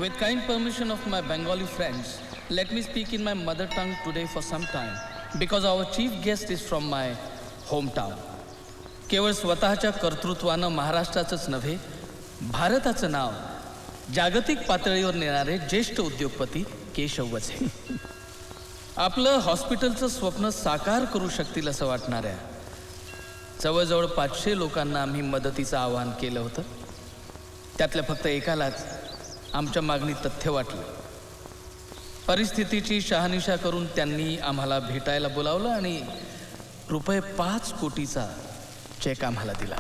With kind permission of my Bengali friends, let me speak in my mother tongue today for some time, because our chief guest is from my hometown. केवळ स्वतःच्या कर्तृत्वानं महाराष्ट्राचंच नव्हे, भारताचं नाव जागतिक पातळीवर नेणारे ज्येष्ठ उद्योगपती केशव वझे. आपलं हॉस्पिटलचं स्वप्न साकार करू शकतील असं वाटणाऱ्या जवळजवळ 500 लोकांना आम्ही मदतीचं आवाहन केलं होतं. त्यातल्या फक्त एकालाच आमच्या मागणी तथ्य वाटलं. परिस्थितीची शहानिशा करून त्यांनी आम्हाला भेटायला बोलावलं आणि ₹5 कोटीचा चेक आम्हाला दिला.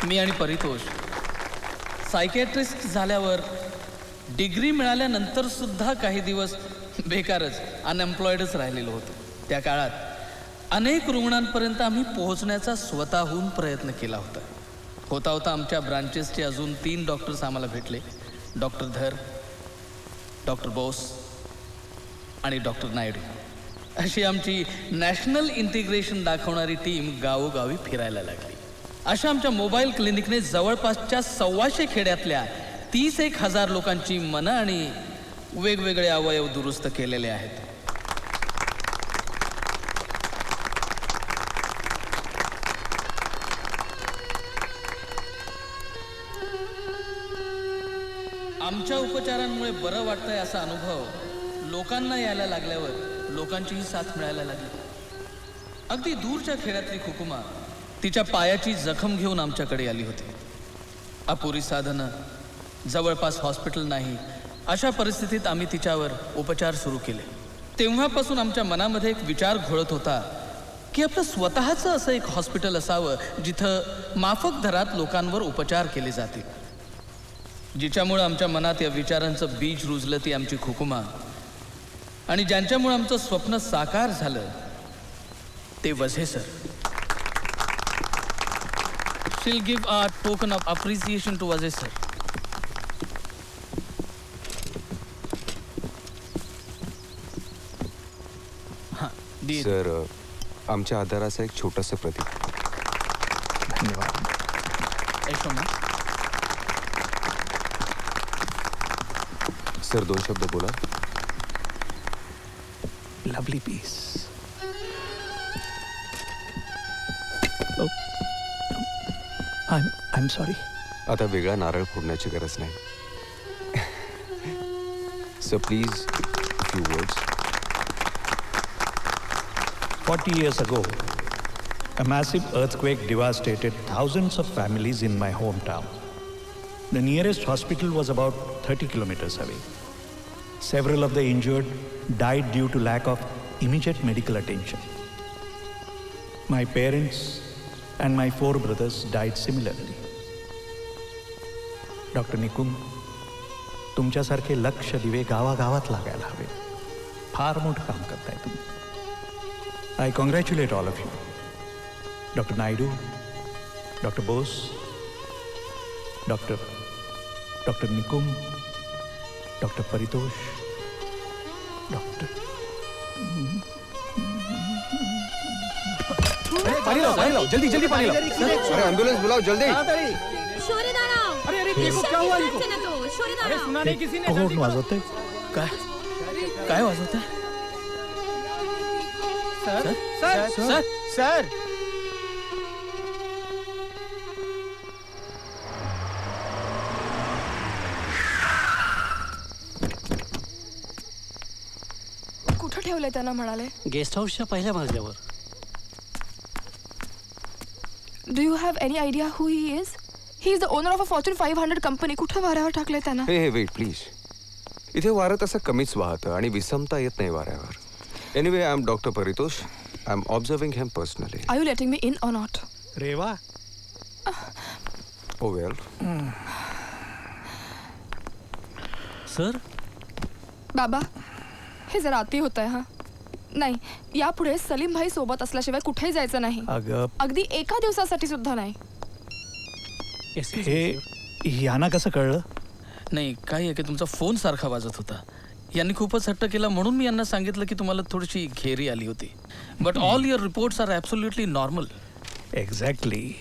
मी आणि परितोष सायकॅट्रिस्ट झाल्यावर डिग्री मिळाल्यानंतर सुद्धा काही दिवस बेकारच अनएम्प्लॉईडच राहिलेलो होतो. त्या काळात अनेक रुग्णांपर्यंत आम्ही पोहोचण्याचा स्वतःहून प्रयत्न केला होता. होता आमच्या ब्रांचेसचे अजून 3 डॉक्टर्स आम्हाला भेटले. डॉक्टर धर, डॉक्टर बोस आणि डॉक्टर नायडू. अशी आमची नॅशनल इंटिग्रेशन दाखवणारी टीम गावोगावी फिरायला लागली. अशा आमच्या मोबाईल क्लिनिकने जवळपासच्या 125 खेड्यातल्या 31,000 लोकांची मनं आणि वेगवेगळे अवयव दुरुस्त केलेले आहेत. आमच्या उपचारांमुळे बरं वाटतंय असा अनुभव लोकांना यायला लागल्यावर लोकांचीही साथ मिळायला लागली. अगदी दूरच्या खेड्यातली खुकुमा तिच्या पायाची जखम घेऊन आमच्याकडे आली होती. अपुरी साधनं, जवळपास हॉस्पिटल नाही, अशा परिस्थितीत आम्ही तिच्यावर उपचार सुरू केले. तेव्हापासून आमच्या मनामध्ये एक विचार घोळत होता की आपलं स्वतःचं असं एक हॉस्पिटल असावं जिथं माफक दरात लोकांवर उपचार केले जातील. जिच्यामुळं आमच्या मनात या विचारांचं बीज रुजलं ती आमची खुकुमा, आणि ज्यांच्यामुळे आमचं स्वप्न साकार झालं ते Vaze sir. She'll give a token of appreciation to Vazir sir. Sir, आमच्या आधाराचं एक छोटंसं प्रतीक. धन्यवाद. यशोमा, सर 2 शब्द बोला. Lovely piece. I'm sorry. आता वेगळा नारळ फोडण्याची गरज नाही. Sir please few words. 40 years ago, a massive earthquake devastated thousands of families in my hometown. The nearest hospital was about 30 kilometers away. Several of the injured died due to lack of immediate medical attention. My parents and my 4 brothers died similarly. Doctor Nikum, तुमच्यासारखे लक्ष दिवे गावागावात लागायला हवे. फार मोठं काम करताय तुम्ही. I congratulate all of you. Doctor Naidu, doctor Bose, doctor Nikum, doctor Paritosh, doctor पानी लाओ, जल्दी पानी लाओ. अरे एम्बुलेंस बुलाओ जल्दी. अरे क्या हुआ इनको? अरे सुना नहीं किसी ने. कोण वाजवतंय? काय वाजवत आहे? सर कुठं ठेवलंय त्यांना म्हणाले? गेस्ट हाऊसच्या पहिल्या मजल्यावर. Do you have any idea who he is? He is the owner of a Fortune 500 company. कुठं वाऱ्यावर टाकलंय त्यांना? हे वेट प्लीज. इथे वारं तसं कमीच वाहतं आणि विषमता येत नाही वाऱ्यावर. Anyway, I am doctor Paritosh. I am observing him personally. Are you letting me in or not? Reva. Oh well. Sir, बाबा, हे जरा अति होत आहे. नाही, यापुढे सलीम भाई सोबत असल्याशिवाय कुठेही जायचं नाही. अगं, अगदी एका दिवसासाठी सुद्धा नाही. हे यांना कसं कळलं? नाही, काय आहे की तुमचा फोन सारखा वाजत होता. यांनी खूपच हट्ट केला म्हणून मी यांना सांगितलं की तुम्हाला थोडीशी घेरी आली होती. But all your reports are absolutely normal. Exactly.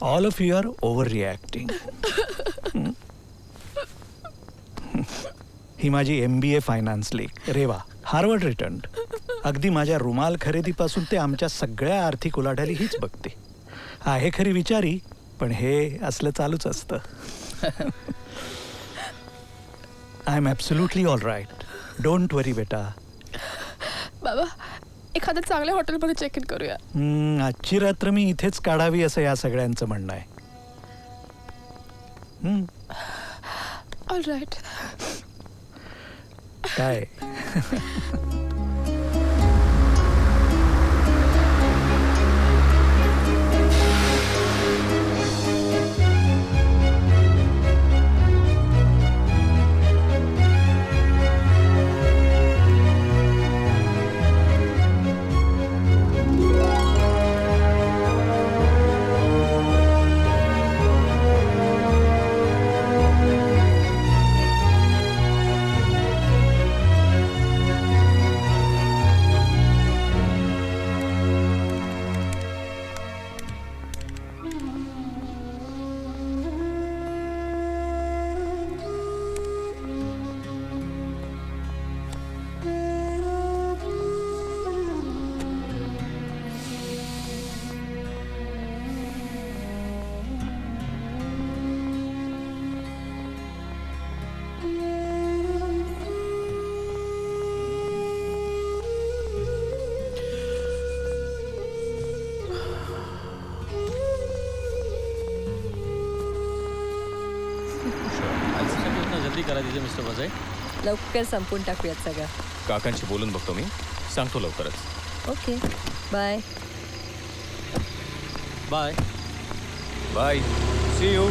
All of you are overreacting. ही माझी MBA financially Reva, Harvard return. अगदी माझ्या रुमाल खरेदीपासून ते आमच्या सगळ्या आर्थिक उलाढाली हीच बघते. आहे खरी विचारी, पण हे असलं चालूच असतं. I am absolutely all right. Don't worry बेटा. बाबा एखाद्या चांगल्या हॉटेलमध्ये चेक इन करूया. आजची रात्र मी इथेच काढावी असं या सगळ्यांचं म्हणणं आहे. All right. काय जल्दी करा दीजिए मिस्टर वजय. लवकर संपून टाकूयात सगळं. काकांशी बोलून बघतो मी, सांगतो लवकरच. Okay bye. Bye. Bye. See you.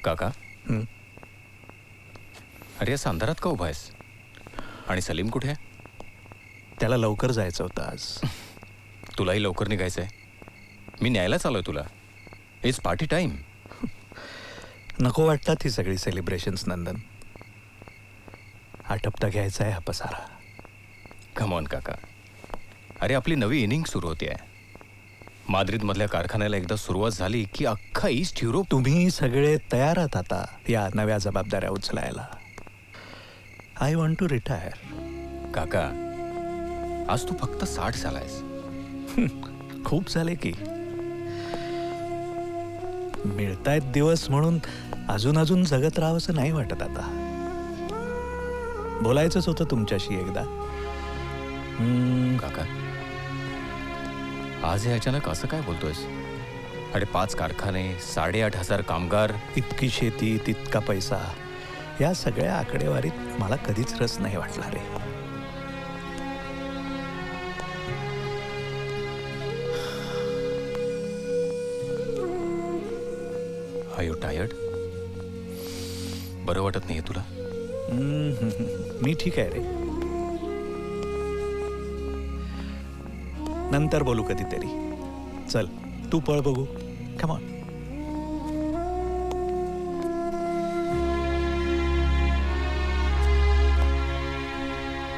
काका, अरे या अंधारात का उभा आहेस? आणि सलीम कुठे आहे? त्याला लवकर जायचं होतं आज. तुलाही लवकर निघायचंय. मी न्यायलाच आलोय तुला. It's party time. नको वाटतात ही सगळी सेलिब्रेशन्स नंदन. आटपता घ्यायचा आहे हा पसारा. कम ऑन काका. अरे आपली नवी इनिंग सुरू होते आहे. माद्रिदमधल्या कारखान्याला एकदा सुरुवात झाली की अख्खा ईस्ट युरोप. तुम्ही सगळे तयार आहात आता या नव्या जबाबदाऱ्या उचलायला. I want to retire. काका, आज तू फक्त 60 झालायस. खूप झाले की. मिळतायत दिवस म्हणून अजून अजून जगत राहावंसं नाही वाटत आता. बोलायचंच होतं तुमच्याशी एकदा. काका, आज हे अचानक असं काय बोलतोयस? अरे 5 कारखाने, 8,500 कामगार, इतकी शेती, तितका पैसा, या सगळ्या आकडेवारीत मला कधीच रस नाही वाटला रे. R you tired? बरं वाटत नाहीये तुला? मी ठीक आहे रे. नंतर बोलू कधीतरी. चल तू पळ बघू. Come on.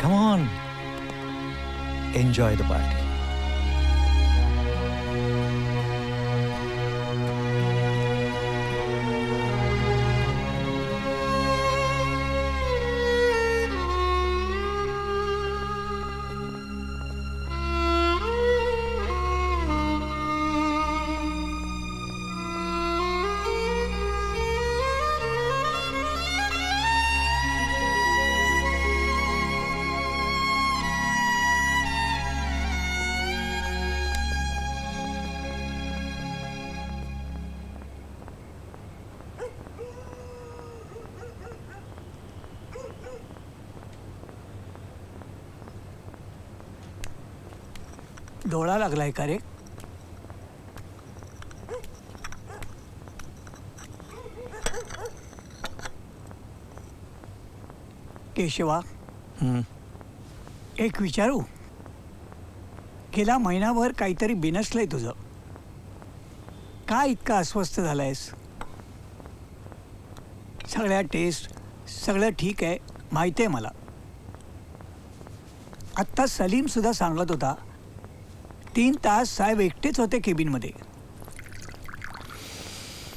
Come on. Enjoy the party. डोळा लागलाय का रे? केशवा, एक विचारू? गेला महिनाभर काहीतरी बिनसलंय तुझं. काय इतकं अस्वस्थ झालायस? सगळ्या टेस्ट सगळं ठीक आहे माहिती आहे मला. आत्ता सलीम सुद्धा सांगत होता 3 तास साहेब एकटेच होते केबिनमध्ये.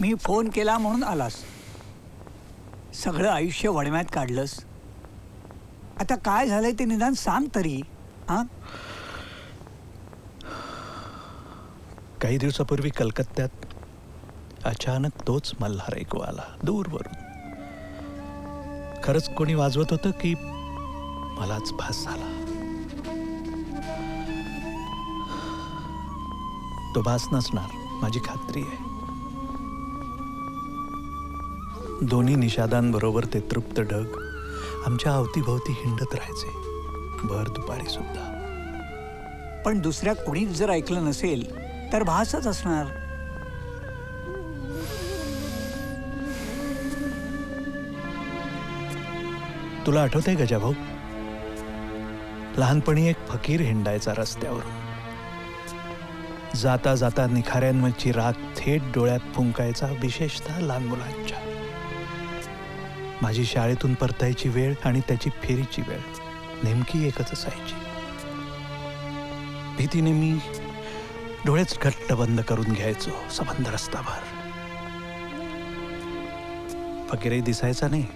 मी फोन केला म्हणून आलास. सगळं आयुष्य वडम्यात काढलंस. आता काय झालंय ते निदान सांग तरी. हां, काही दिवसापूर्वी कलकत्त्यात अचानक तोच मल्हार ऐकू आला दूरवरून. खरंच कोणी वाजवत होतं की मलाच भास झाला. तो भास नसणार माझी खात्री आहे. दोन्ही निषादांबरोबर ते तृप्त ढग आमच्या अवतीभोवती हिंडत राहायचे भर दुपारी सुद्धा. पण दुसऱ्या कोणीच जर ऐकलं नसेल तर भासच असणार. तुला आठवतंय गजाभाऊ, लहानपणी एक फकीर हिंडायचा रस्त्यावरून. जाता जाता निखाऱ्यांवरची राख थेट डोळ्यात फुंकायचा, विशेषतः लहान मुलांच्या. माझी शाळेतून परतायची वेळ आणि त्याची फेरीची वेळ नेमकी एकच असायची. भीतीने मी डोळेच घट्ट बंद करून घ्यायचो सबंध रस्ताभर. फकीरही दिसायचा नाही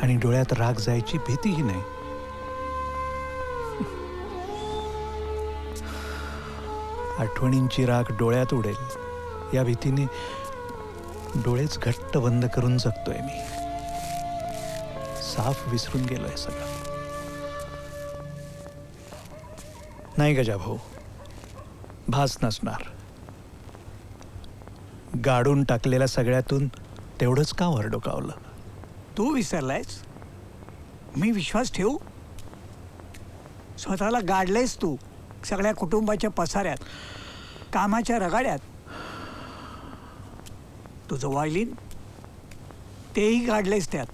आणि डोळ्यात राग जायची भीतीही नाही. आठवणींची राख डोळ्यात उडेल या भीतीने डोळेच घट्ट बंद करून जगतोय मी. साफ विसरून गेलोय सगळं. नाही गजाभाऊ, भास नसणार. गाडून टाकलेल्या सगळ्यातून तेवढंच का वर डोकावलं? तू विसरलायस? मी विश्वास ठेवू? स्वतःला गाडलेस तू सगळ्या कुटुंबाच्या पसाऱ्यात, कामाच्या रगाड्यात. तुझं वायलिन तेही काढलेस त्यात.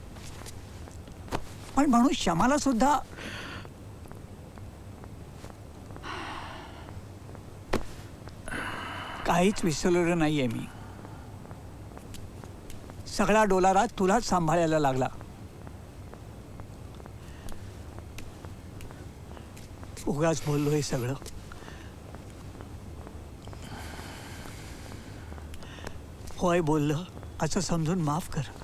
पण म्हणून श्यामाला सुद्धा काहीच विसरलेलं नाहीये मी. सगळा डोलारा तुलाच सांभाळायला लागला. उगाच बोललो हे सगळं. होय बोललं असं समजून माफ कर.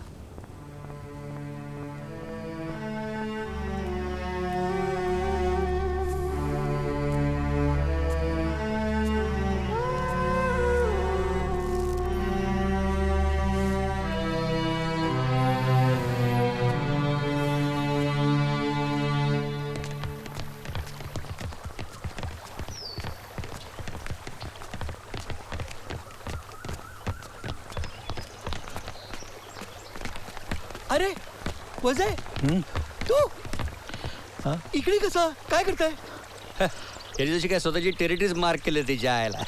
अरे वजय, तू इकडे कसा काय करताय? त्याने जशी काय स्वतःची टेरिटरीज मार्क केले त्याच्या आयला.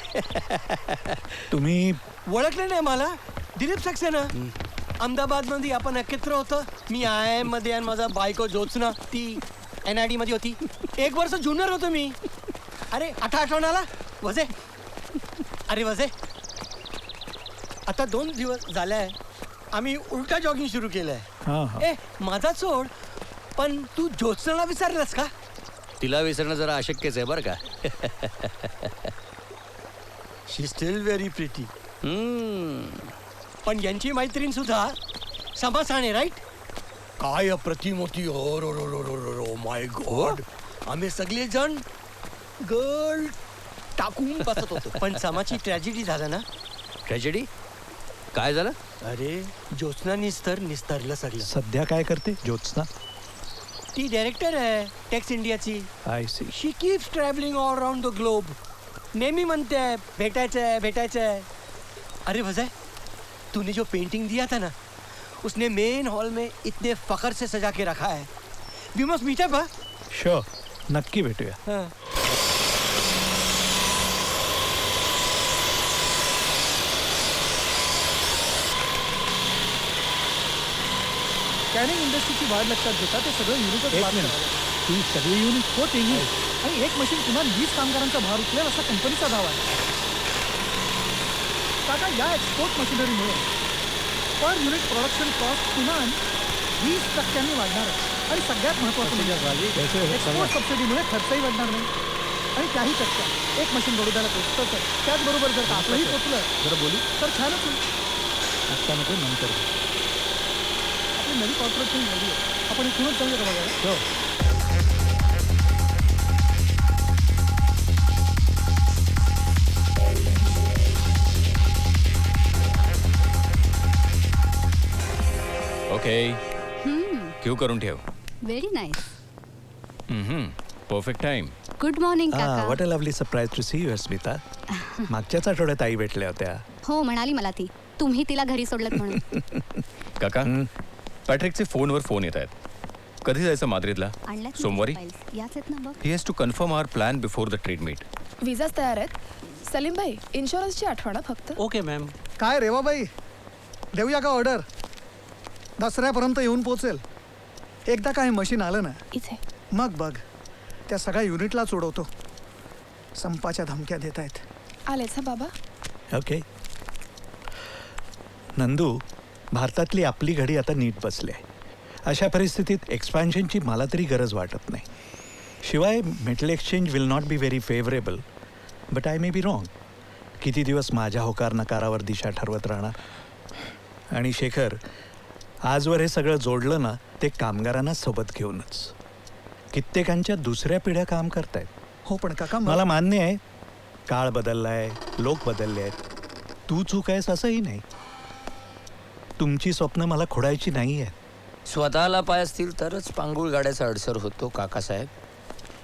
तुम्ही ओळखले नाही मला? दिलीप सक्सेना. अहमदाबाद मध्ये आपण एकत्र होतो. मी IIM मध्ये आणि माझा बायको ज्योत्स्ना ती NID मध्ये होती. 1 वर्ष ज्युनियर होतो मी. अरे आठवण आला वजय? अरे वजय, आता 2 दिवस झाले आम्ही उलटा जॉगिंग सुरू केलंय. ए माझा सोड, पण तू ज्योत्स्नाला विचारलंस का? तिला विसरणं जरा अशक्यच आहे बरं का. शी स्टील व्हेरी प्रिटी. पण यांची मैत्रीण सुद्धा समासाने राईट. काय अप्रतिम होती. Oh my God. आम्ही सगळे जण गर्ल टाकून बसत होतो. पण समाची ट्रॅजेडी झाला ना. ट्रॅजेडी काय झालं? अरे ज्योत्स्ना निस्तरलं सगळं. सध्या काय करते ज्योत्स्ना? ती डायरेक्टर आहे टेक्स इंडियाची. I see. She keeps travelling all around the globe. नेहमी म्हणते भेटायचंय. अरे वजय, तूने जो पेंटिंग दिया था ना, उसने मेन हॉल में इतने फखर से सजा के रखा है. We must meet up. Sure, नक्की भेटूया. कॅनिंग इंडस्ट्रीची वाढ लक्षात घेता ते सगळं युनिकच. एक मिनिट. ही सगळी युनिट होत आणि एक मशीन किमान 20 कामगारांचा भार उचलेल असा कंपनीचा दावा आहे. काका, या एक्सपोर्ट मशिनरीमुळे पर युनिट प्रोडक्शन कॉस्ट किमान 20% वाढणार आहे. आणि सगळ्यात महत्त्वाचं म्हणजे एक्सपोर्ट सबसिडीमुळे खर्चही वाढणार नाही. आणि त्याही पेक्षा एक मशीन बडोद्याला पोचतंच आहे. त्याचबरोबर जर का आपलंही पोचलं जर बोलू तर छानच होईल. आत्ता नको, नंतर आपली नवी कॉर्पोरेशन झाली आहे. आपण इथूनच जाऊया का बघायला? ओके, क्यू करून ठेव. Very nice. Perfect time. Good morning काका. What a lovely surprise to see you Smita. मागच्याच आठवड्यात आई भेटल्या होत्या. हो, म्हणाली मला ती तुम्ही तिला घरी सोडलत म्हणून. काका, पॅट्रिकचे फोनवर फोन येत आहेत. कधी जायचं माद्रिदला? आणल्यात सोमवारी. याच आहेत ना बघ. He has to confirm our plan before the trade meet. विजाच तयार आहेत. सलीम भाई, इन्शुरन्सची आठवण फक्त. Okay ma'am. काय रेवाबाई, देऊया का ऑर्डर? दसऱ्यापर्यंत येऊन पोचेल. एकदा काय मशीन आलं ना इथे मग बघ, त्या सगळ्या युनिटलाच उडवतो. संपाच्या धमक्या देत आहेत. आलेच हा बाबा. ओके नंदू, भारतातली आपली घडी आता नीट बसली आहे. अशा परिस्थितीत एक्सपॅन्शनची मला तरी गरज वाटत नाही. शिवाय metal exchange will not be very favourable, but I may be wrong. किती दिवस माझ्या होकार नकारावर दिशा ठरवत राहणार. आणि शेखर, आजवर हे सगळं जोडलं ना ते कामगारांना सोबत घेऊनच. कित्येकांच्या दुसऱ्या पिढ्या काम करतायत. हो पण काका, मला मान्य आहे, काळ बदललाय, लोक बदलले आहेत. तू चूक आहेस असंही नाही. तुमची स्वप्न मला खोडायची नाही आहेत. स्वतःला पाय असतील तरच पांगुळ गाड्याचा अडसर होतो काकासाहेब.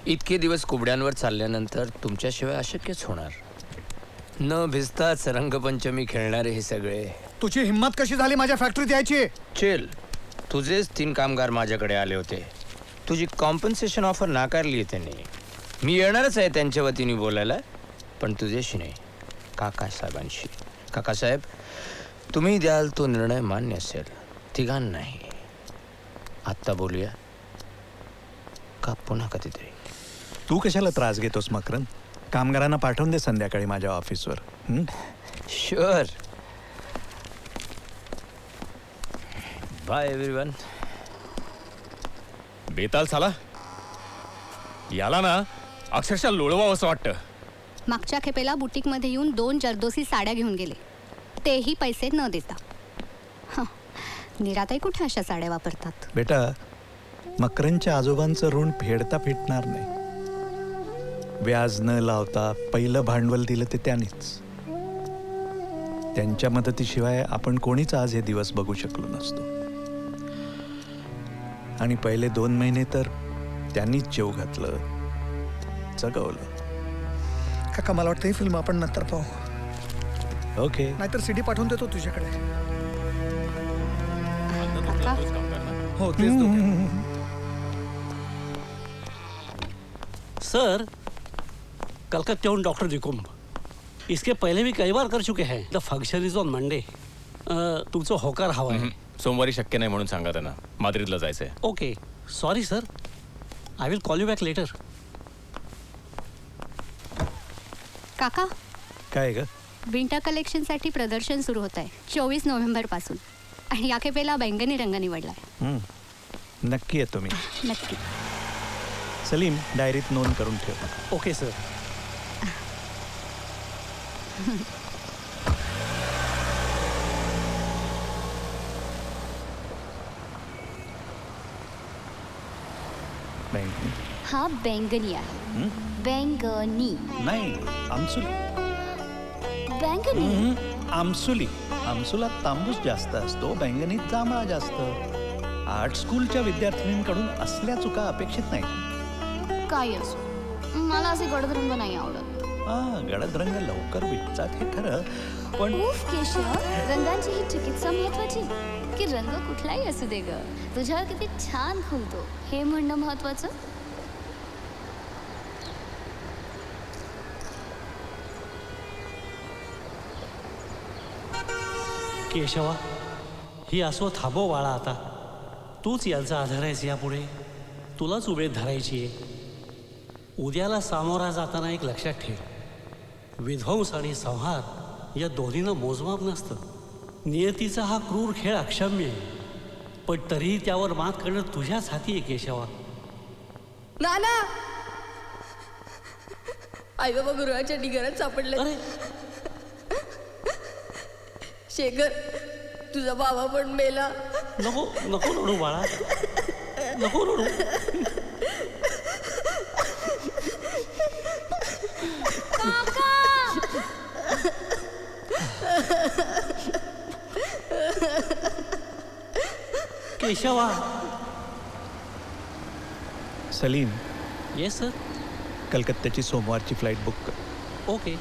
इतके दिवस कुबड्यांवर चालल्यानंतर तुमच्याशिवाय अशक्यच होणार. न भिजताच रंगपंचमी खेळणारे हे सगळे. तुझी हिंमत कशी झाली माझ्या फॅक्टरीत यायची? चेल, तुझेच 3 कामगार माझ्याकडे आले होते. तुझी कॉम्पन्सेशन ऑफर नाकारली आहे त्यांनी. मी येणारच आहे त्यांच्या वतीने बोलायला, पण तुझ्याशी नाही, काकासाहेबांशी. काकासाहेब, तुम्ही द्याल तो निर्णय मान्य असेल. तिघांनाही. आत्ता बोलूया का पुन्हा कधीतरी? तू कशाला त्रास घेतोस मकरंद? कामगारांना पाठवून दे संध्याकाळी माझ्या ऑफिसवर. शुअर. Bye everyone. बेताल साला, याला ना अक्षरशः लोळवावं असं वाटतं. मागच्या खेपेला बुटीकमध्ये येऊन 2 जर्दोसी साड्या घेऊन गेले, तेही पैसे न देता. निराताई कुठे अशा साड्या वापरतात? बेटा, मकरंदच्या आजोबांचं ऋण फेडता फिटणार नाही. व्याज न लावता पहिलं भांडवल दिलं ते त्यांनीच. त्यांच्या मदतीशिवाय आपण कोणीच आज हे दिवस बघू शकलो नसतो. आणि पहिले 2 महिने तर त्यांनीच जेव घातलं, जगवलं. काका, मला वाटतं ही फिल्म आपण नंतर पाहू. ओके. नाहीतर सीडी पाठवून देतो तुझ्याकडे. काका, हो, तेच दोघे. सर, कलकत्ते उन डॉक्टर निकुंब, इसके पहले भी कई बार कर चुके हैं. The function is on Monday. तुमचं होकार हवा आहे. सोमवारी शक्य नाही म्हणून सांगा त्यांना. माद्रिदला जायचंय. Okay, sorry sir. I will call you back later. काका, काय ग? विंटर कलेक्शनसाठी प्रदर्शन सुरू होत आहे 24 नोव्हेंबरपासून. आणि या खेपेला बैंगनी रंग निवडलाय. नक्की येतो मी. नक्की. सलीम, डायरीत नोंद करून ठेव. Okay sir. बैंगनी हा बैंगनी आहे. बैंगनी नाही, आमसुली. बैंगनी आमसुली. आमसुलात तांबूस जास्त असतो, बैंगनीत जांभळा जास्त. आर्ट स्कूलच्या विद्यार्थिनींकडून असल्या चुका अपेक्षित नाही. काय असो, मला असे गडद रंग नाही आवडत. गडद रंग लवकर विकतात हे खरं, पण उफ केशव, रंगांची ही चिकित्सा महत्वाची की रंग कुठलाही असू दे ग, तुझ्यावर किती छान खुलतो हे म्हणणं महत्वाचं. केशवा, ही असो थांबव बाळा आता. तूच यांचा आधार आहेस यापुढे. तुलाच उभेत धरायची आहे. उद्याला सामोरा जाताना एक लक्षात ठेव, विध्वंस आणि संहार या दोन्हीनं मोजमाप नसतं. नियतीचा हा क्रूर खेळ अक्षम्य आहे, पण तरीही त्यावर मात करणं तुझ्याच हाती आहे केशवा. नाना, आई बाबा गुरुवाच्या ढिगाऱ्यात सापडले. अरे शेखर, तुझा बाबा पण मेला. नको नको रडू बाळा, नको रडू. केशवा. Salim, yes sir. कलकत्त्याची सोमवारची फ्लाईट बुक कर. ओके.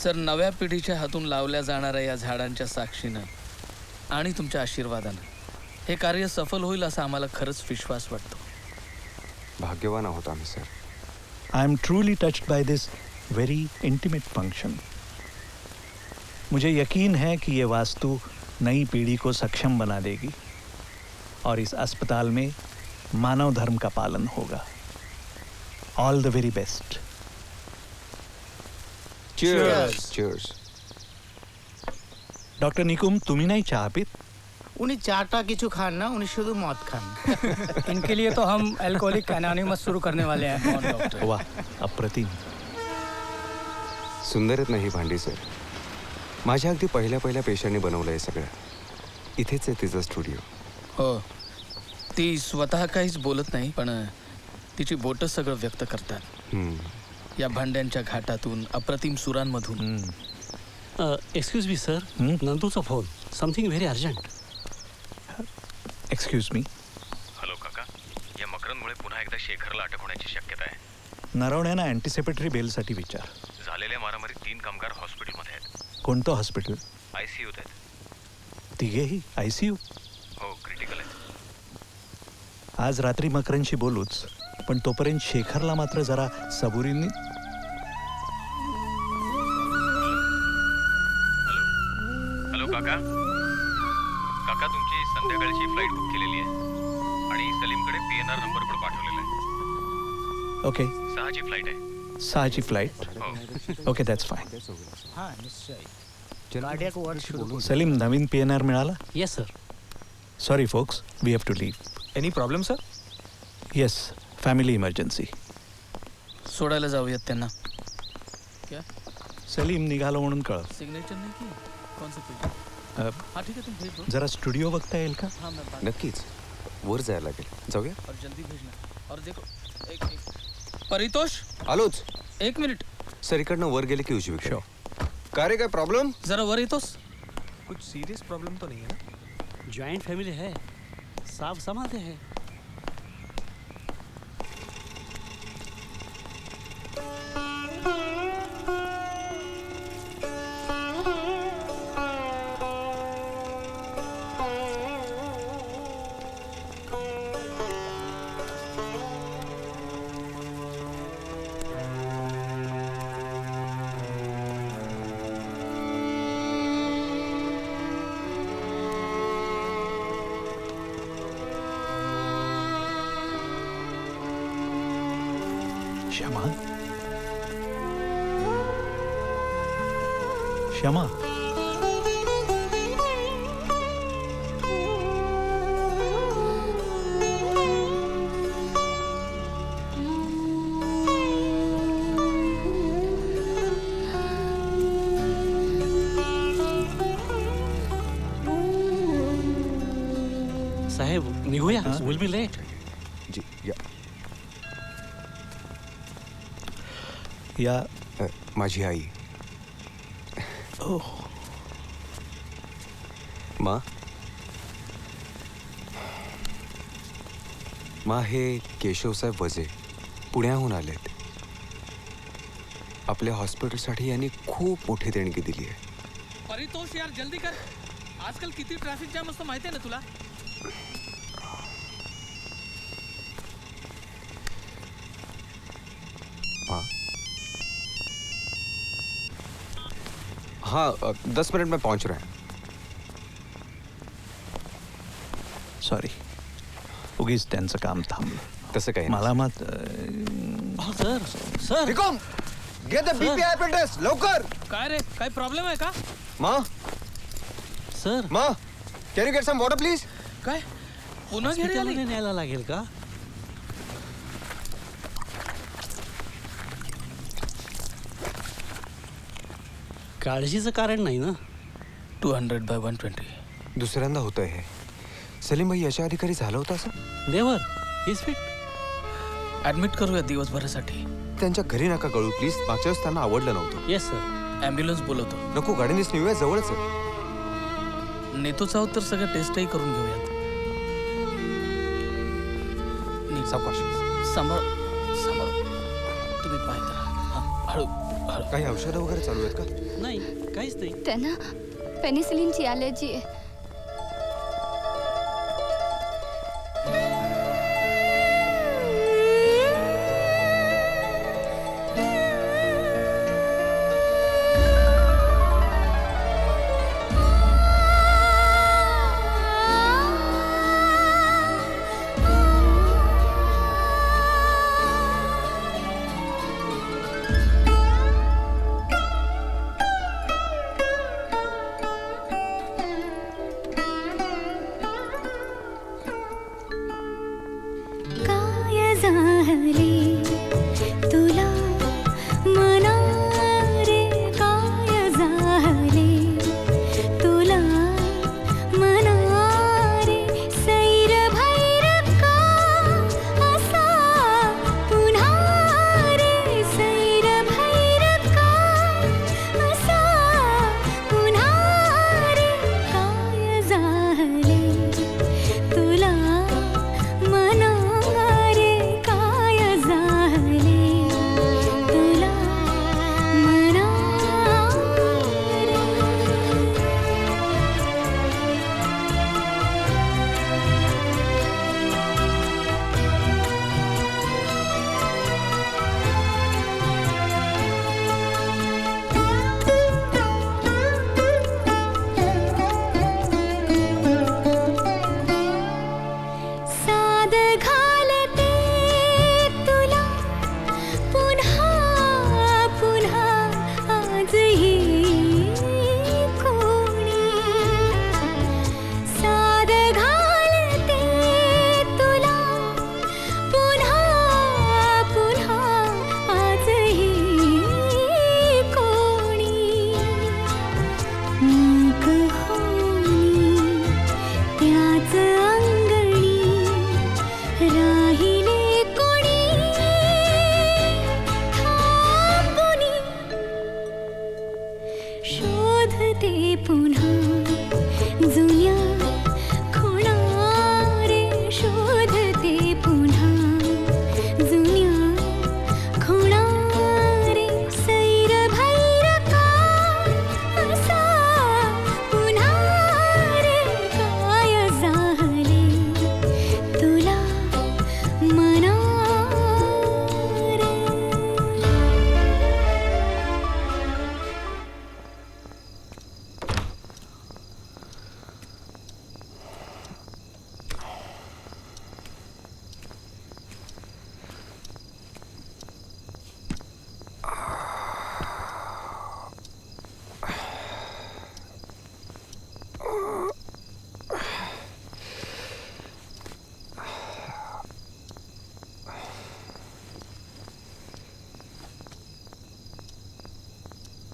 सर, नव्या पिढीच्या हातून लावल्या जाणाऱ्या या झाडांच्या साक्षीनं आणि तुमच्या आशीर्वादानं हे कार्य सफल होईल असा आम्हाला खरंच विश्वास वाटतो. भाग्यवान आहोत आम्ही sir. I am truly touched by this very intimate function. मुझे यकीन है कि ये वास्तु नई पीढ़ी को सक्षम बना देगी और इस अस्पताल में मानव धर्म का पालन होगा. All the very best. Cheers. Cheers. Doctor Nikum, तुम्ही नाही चहा पीत? उन्हीं चाटा किचु खान ना, उन्हीं शुद्ध मौत खान. इनके लिए तो हम अल्कोहलिक एनोनिमस शुरू करने वाले हैं. वाह, अप्रतिम. सुंदर आहेत नाही भांडी सर. माझ्या अगदी पहिल्या पेशाने बनवलं हे सगळं. इथेच आहे तिचं स्टुडिओ. हो, ती स्वतः काहीच बोलत नाही, पण तिची बोटं सगळं व्यक्त करतात. या भांड्यांच्या घाटातून, अप्रतिम सुरांमधून. एक्सक्यूज मी सर, नंदूचा phone. Something very urgent. Excuse me. Hello काका, या मकरंदमुळे पुन्हा एकदा शेखरला अटक होण्याची शक्यता आहे. नरवण्यानं अँटिसिपेटरी बेलसाठी विचार. झालेल्या मारामारीत 3 कामगार हॉस्पिटलमध्ये आहेत. कोणतं हॉस्पिटल? ICUत आहेत. तिघेही ICU? हो, क्रिटिकल आहेत. आज रात्री मकरंदशी बोलूच, पण तोपर्यंत शेखरला मात्र जरा सबुरींनी. हॅलो काका. काका, तुमची संध्याकाळची फ्लाईट बुक केलेली आहे आणि सलीमकडे PNR नंबर पण पाठवलेला आहे. ओके. 6ची फ्लाईट आहे. 6ची फ्लाईट? हो. Okay, that's fine. हाँ निश्चय. कार्डियक वर्ड शुरू. सलीम, नवीन PNR मिळाला? Yes sir. Sorry folks, we have to leave. Any problem sir? Yes, family emergency. सोडायला जाऊयात त्यांना. क्या सलीम निघालो म्हणून कळ. सिग्नेचर नहीं की? कौन सा पेज? हाँ ठीक है, तुम भेज दो. जरा स्टुडिओ बघता येईल का? हाँ मैं बात. नक्कीच. वर जायला लागेल. जाऊया. और जल्दी भेजना. और देखो, एक परितोष, आलोच. 1 मिनिट. सर, इकडनं वर गेले की उजवीकडे. का रे, काय प्रॉब्लेम? जरा वर येतोस? कुछ सीरियस प्रॉब्लम तो नहीं है ना? जॉइंट फैमिली है, साफ समाते हैं. क्षमा. क्षमा. निघूया, विल बी लेट. जी या या माझी आई. मा हे केशवसाहेब वजे पुण्याहून आलेत. आपल्या हॉस्पिटलसाठी यांनी खूप मोठी देणगी दिली आहे. परितोष यार जल्दी कर. आजकाल किती ट्रॅफिक जॅम असतो माहिती आहे ना तुला? हाँ 10 मिनट में पहुंच रहे हैं. सॉरी, उगीच त्यांचं काम थांबलं. तसं काही मला मत sir sir Vikram, get the BP apparatus लवकर. काय रे, काय प्रॉब्लेम आहे का? माँ सर माँ can you get some water please. काय पुन्हा घरी आली? हॉस्पिटलमध्ये न्यायला लागेल का? काळजीचं कारण नाही ना. 200/120. दुसऱ्यांदा होतंय हे. सलीम भाई याच्या आधी कधी झालं होतं असं? देवर इज फिट. ऍडमिट करूया दिवसभरासाठी. त्यांच्या घरी नका कळू प्लीज. मागच्या वेळेस त्यांना आवडलं नव्हतं. Yes sir. ॲम्ब्युलन्स बोलवतो. नको, गाडीनेच नेऊया, जवळच आहे. नेतोच आहोत तर सगळं टेस्टही करून घेऊयात. नीट सावकाश. सांभाळ सांभाळ. तुम्ही पाहता हळू हळू. काही औषधं वगैरे चालू आहेत का? नाही, काहीच नाही. त्यांना पेनिसिलिनची ॲलर्जी आहे.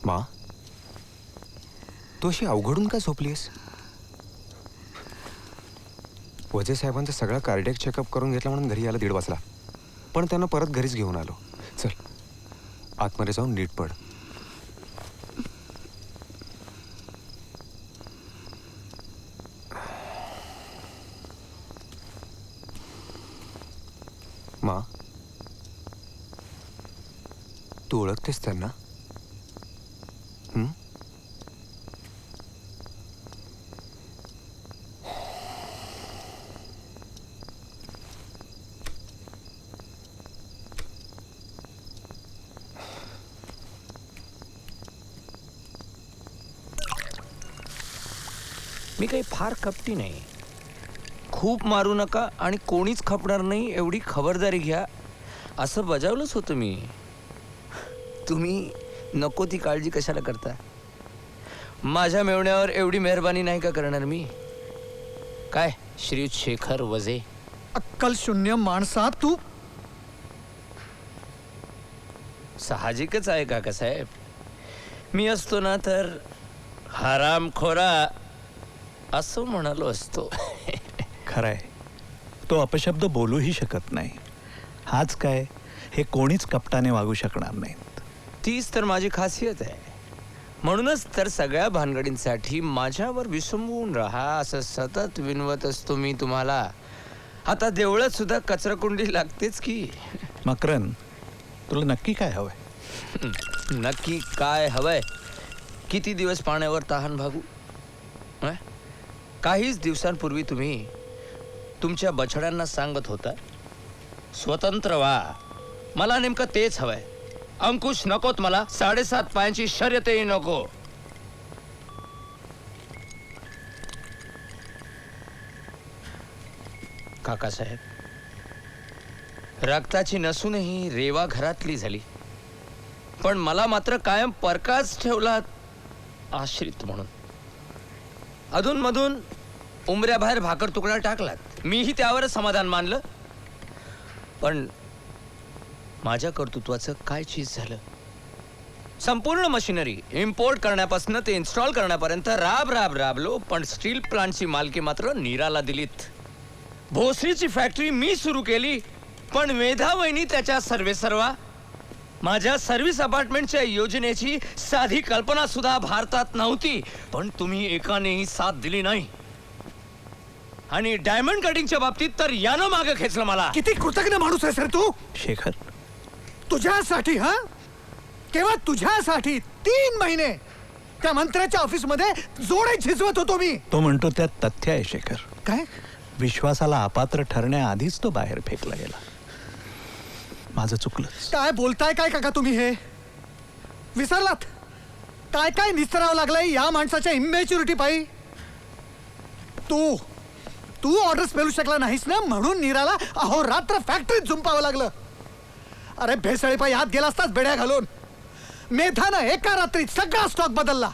माँ तू अशी अवघडून का झोपलीस? वजे साहेबांचा सगळा कार्डियक चेकअप करून घेतला म्हणून घरी यायला 1:30 वाजला. पण त्यांना परत घरीच घेऊन आलो. चल आतमध्ये जाऊन नीट पड. मा, तू ओळखतेस त्यांना? मी काही फार कपटी नाही. खूप मारू नका आणि कोणीच खपणार नाही एवढी खबरदारी घ्या असं बजावलंच होतं मी. तुम्ही नको ती काळजी कशाला करता? माझ्या मेवण्यावर एवढी मेहरबानी नाही का करणार मी? काय श्री शेखर वजे? अक्कल शून्य माणसा तू. साहजिकच आहे काकासाहेब. मी असतो ना तर हरामखोरा असं म्हणालो असतो. खरंय, तो अपशब्द बोलूही शकत नाही. हाच काय, हे कोणीच कपटाने वागू शकणार नाहीत. तीच तर माझी खासियत आहे. म्हणूनच तर सगळ्या भानगडींसाठी माझ्यावर विसंबून राहा असं सतत विनवत असतो मी तुम्हाला. आता देवळात सुद्धा कचराकुंडी लागतेच की. मकरन, तुला नक्की काय हवंय? नक्की काय हवंय? किती दिवस पाण्यावर तहान भागू? काहीच दिवसांपूर्वी तुम्ही तुमच्या बछड्यांना सांगत होता स्वतंत्र व्हा. मला नेमकं तेच हवंय. अंकुश नकोत मला. 7.5 पायांची शर्यतही नको. काकासाहेब, रक्ताची नसूनही रेवा घरातली झाली, पण मला मात्र कायम परकाच ठेवला आश्रित म्हणून. अधूनमधून उंबऱ्याबाहेर भाकर तुकडा टाकलात. मीही त्यावरच समाधान मानलं. पण माझ्या कर्तृत्वाचं काय चीज झालं? संपूर्ण मशिनरी इम्पोर्ट करण्यापासून ते इन्स्टॉल करण्यापर्यंत राबलो, पण स्टील प्लांटची मालकी मात्र नीराला दिलीत. भोसरीची फॅक्टरी मी सुरू केली, पण मेधावहिनी त्याच्या सर्वेसर्वा. माझ्या सर्व्हिस अपार्टमेंटच्या योजनेची साधी कल्पना सुद्धा भारतात नव्हती, पण तुम्ही एकानेही साथ दिली नाही. आणि डायमंड कटिंगच्या बाबतीत तर यानं मागे खेचलं मला. किती कृतज्ञ माणूस आहेस रे तू. शेखर, तुझ्यासाठी, केवळ तुझ्यासाठी 3 महिने त्या मंत्र्याच्या ऑफिस मध्ये जोडे झिजवत होतो मी. तो म्हणतो त्यात तथ्य आहे शेखर. काय? विश्वासाला अपात्र ठरण्याआधीच तो बाहेर फेकला गेला. माझं चुकलं. काय बोलताय काय काका तुम्ही? हे विसरलात? काय काय निस्तरावं लागलंय या माणसाच्या इमॅच्युरिटी पायी. तू ऑर्डर्स मिळू शकला नाहीस ना, म्हणून नीराला अहोरात्र फॅक्टरीत झुंपावं लागलं. अरे भेसळी पायी हात गेला असताच बेड्या घालून. मेधानं एका रात्रीत सगळा स्टॉक बदलला.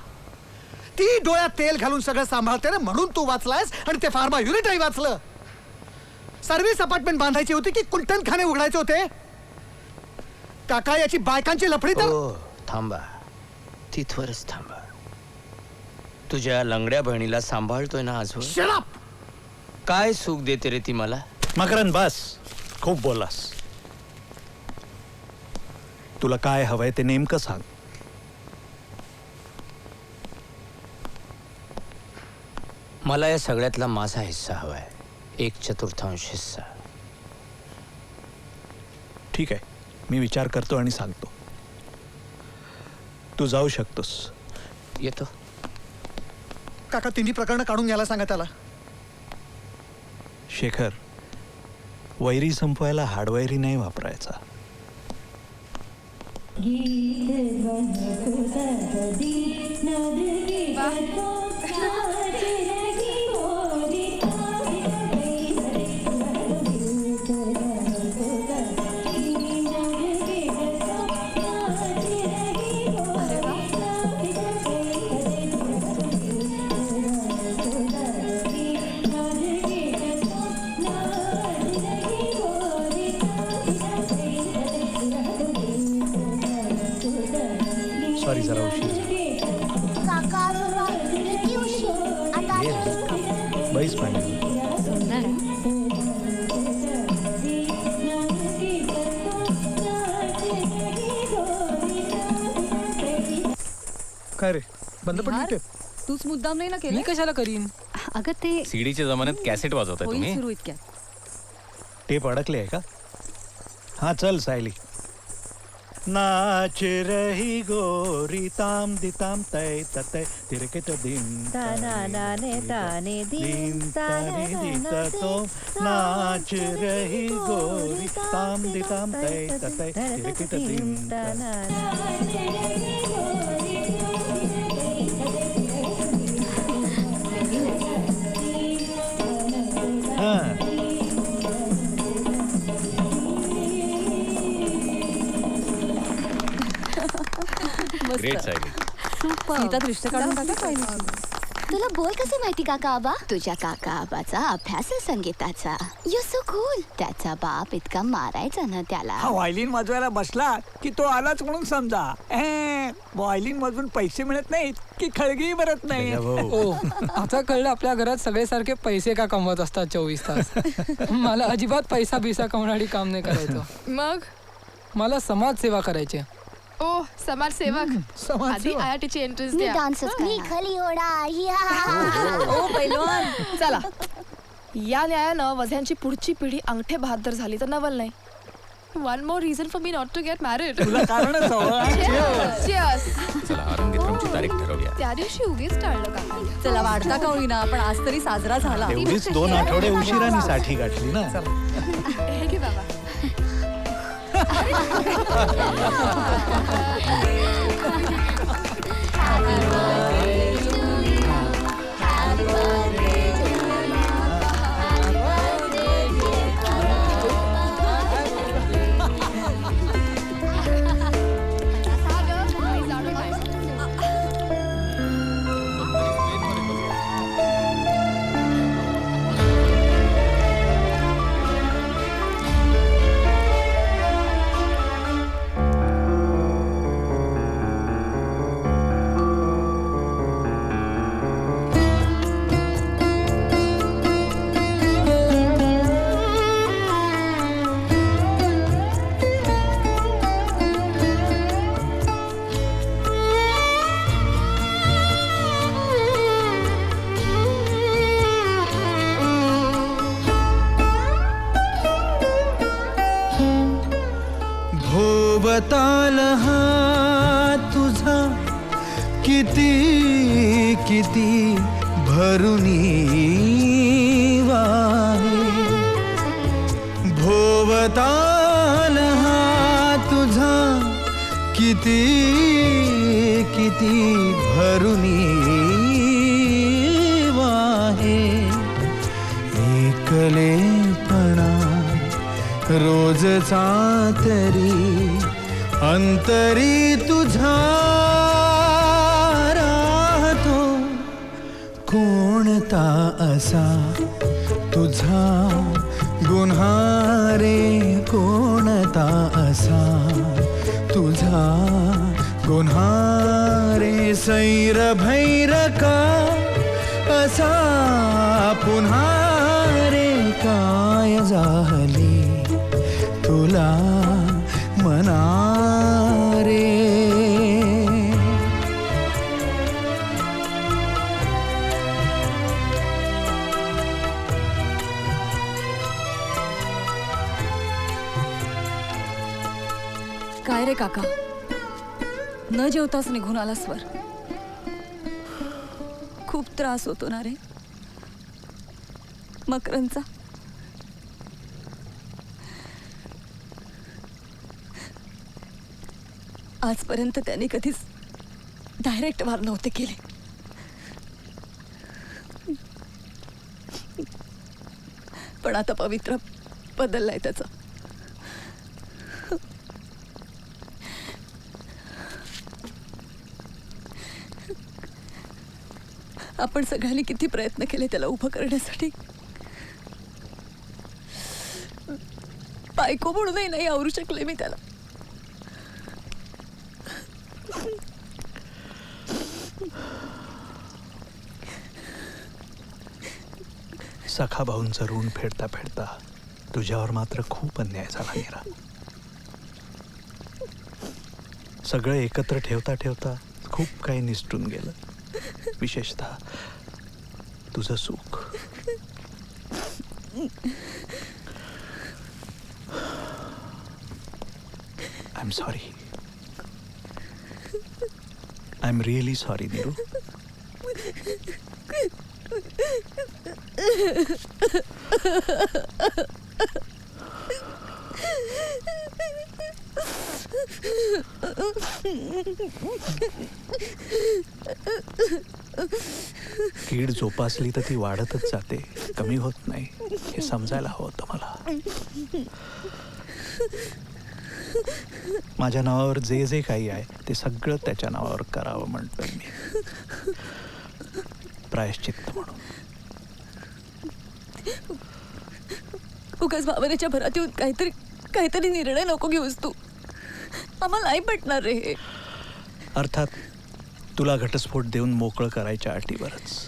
ती डोळ्यात तेल घालून सगळं सांभाळते ना, म्हणून तू वाचलायस आणि ते फार्मा युनिटही वाचलं. सर्व्हिस अपार्टमेंट बांधायची होती की कुंटणखाने उघडायचे होते? काका, याची बायकांची लफडी तर. थांबा, तिथवरच थांबा. तुझ्या लंगड्या बहिणीला सांभाळतोय ना आजवर. Shut up. काय सुख देते रे ती मला? मकरन, बस, खूप बोललास. तुला काय हवंय ते नेमकं सांग. मला या सगळ्यातला माझा हिस्सा हवाय. 1/4 हिस्सा. ठीक आहे, मी विचार करतो आणि सांगतो. तू जाऊ शकतोस. येतो. काका, तिन्ही प्रकरणं काढून घ्यायला सांगा त्याला. शेखर, वैरी संपवायला हाडवैरी नाही वापरायचा. सॉरी, जरा उशीर बैस पाणी. काय रे बंद पडली टेप? तूच मुद्दाम नाही ना केलं. मी कशाला करीन? अगं ते सीडीच्या जमान्यात कॅसेट वाजवताय होईल तुम्ही. सुरू इतक्यात. टेप अडकले आहे का? हा चल सायली. नाच रही गोरी ताम दिताम तय तय तिरकेट दिन दिन ताने दित तो नाच रही गोरी ताम दिताम तय तय तिरकेट दिन हाँ ग्रेट सायली. सीता दृष्ट काढून टाका काय तुला बोल कसे माहिती काका आबा? तुझ्या काका आबाचा अभ्यास आहे संगीताचा. You so cool. त्याचा बाप इतका मारायचा ना त्याला. हा व्हायलिन वाजवायला बसला की तो आलाच म्हणून समजा. व्हायलिन वाजवून पैसे मिळत नाहीत की खळगी भरत नाही. ओ आता कळलं आपल्या घरात सगळे सारखे पैसे का कमवत असतात 24 तास. मला अजिबात पैसा बिसा कमवणारी काम नाही करायचं. मग मला समाजसेवा करायची. ओ समाजसेवक. आधी IIT ची एंट्रन्स मी द्या. डान्सच करणार. खली ओ पैलवान. चला या न्यायानं वझ्यांची पुढची पिढी अंगठे बहादर झाली तर नवल नाही. One more reason for me not to get married. तुला कारणच चला रंगीतरमची तारीख ठरवूया. त्या दिवशी उगीच टाळलं काका. चला वाढता का होईना पण आज तरी साजरा झाला. एवढीच 2 आठवडे उशिराने साठी गाठली ना. हे घे बाबा. भोवताल हा तुझा किती किती भरुनी वाहे. भोवताल हा तुझा किती किती भरुनी वाहे. एकलेपणा रोजचा तरी अंतरी तुझा राहतो. कोणता असा तुझा गुन्हा रे, कोणता असा तुझा गुन्हा रे. सैर भैर का असा पुन्हा रे, काय झाले तुला मना रे. काय रे काका न जेवताच निघून आलास वर. खूप त्रास होतो ना रे मकरंदचा. आजपर्यंत त्यांनी कधीच डायरेक्ट वार नव्हते केले. पण आता पवित्र बदललाय त्याचा. आपण सगळ्यांनी किती प्रयत्न केले त्याला उभं करण्यासाठी. बायको म्हणूनही नाही आवरू शकले मी त्याला. सखा भाऊंचं ऋण फेडता फेडता तुझ्यावर मात्र खूप अन्याय झाला मीरा. सगळं एकत्र ठेवता ठेवता खूप काही निसटून गेलं, विशेषतः तुझं सुख. I am sorry. I am really sorry Neeru. कीड जोपासली तर ती वाढतच जाते, कमी होत नाही. हे समजायला हवं होतं मला. माझ्या नावावर जे जे काही आहे ते सगळं त्याच्या नावावर करावं म्हणतोय मी, प्रायश्चित्त म्हणून. उगाच भावनेच्या भरात येऊन काहीतरी निर्णय नको घेऊस तू. आम्हाला नाही पटणार रे हे. अर्थात तुला घटस्फोट देऊन मोकळं करायच्या अटीवरच.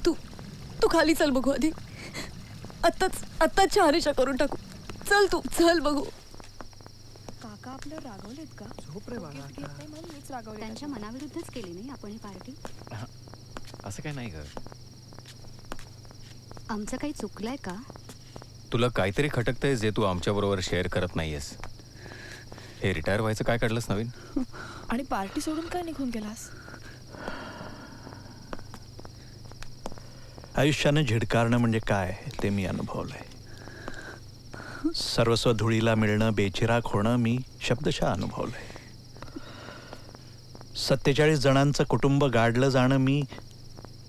तू खाली चल बघू आधी. आत्ताच चहानिशा करून टाकू. चल तू चल बघू. काका आपलं रागवलेत का? झोप रे बाळा. गिफ्ट घेत नाही म्हणून मीच रागवले. त्यांच्या मनाविरुद्धच केली नाही आपण ही पार्टी. असं काय नाही ग. आमचं काही चुकलंय का? तुला काहीतरी खटकतंय जे तू आमच्याबरोबर शेअर करत नाहीयेस. हे रिटायर व्हायचं काय काढलंस नवीन? आणि पार्टी सोडून काय निघून गेलास? आयुष्यानं झिडकारणं म्हणजे काय ते मी अनुभवलंय. सर्वस्व धुळीला मिळणं, बेचिराग होणं मी शब्दशः अनुभवलंय. 47 जणांचं कुटुंब गाडलं जाणं मी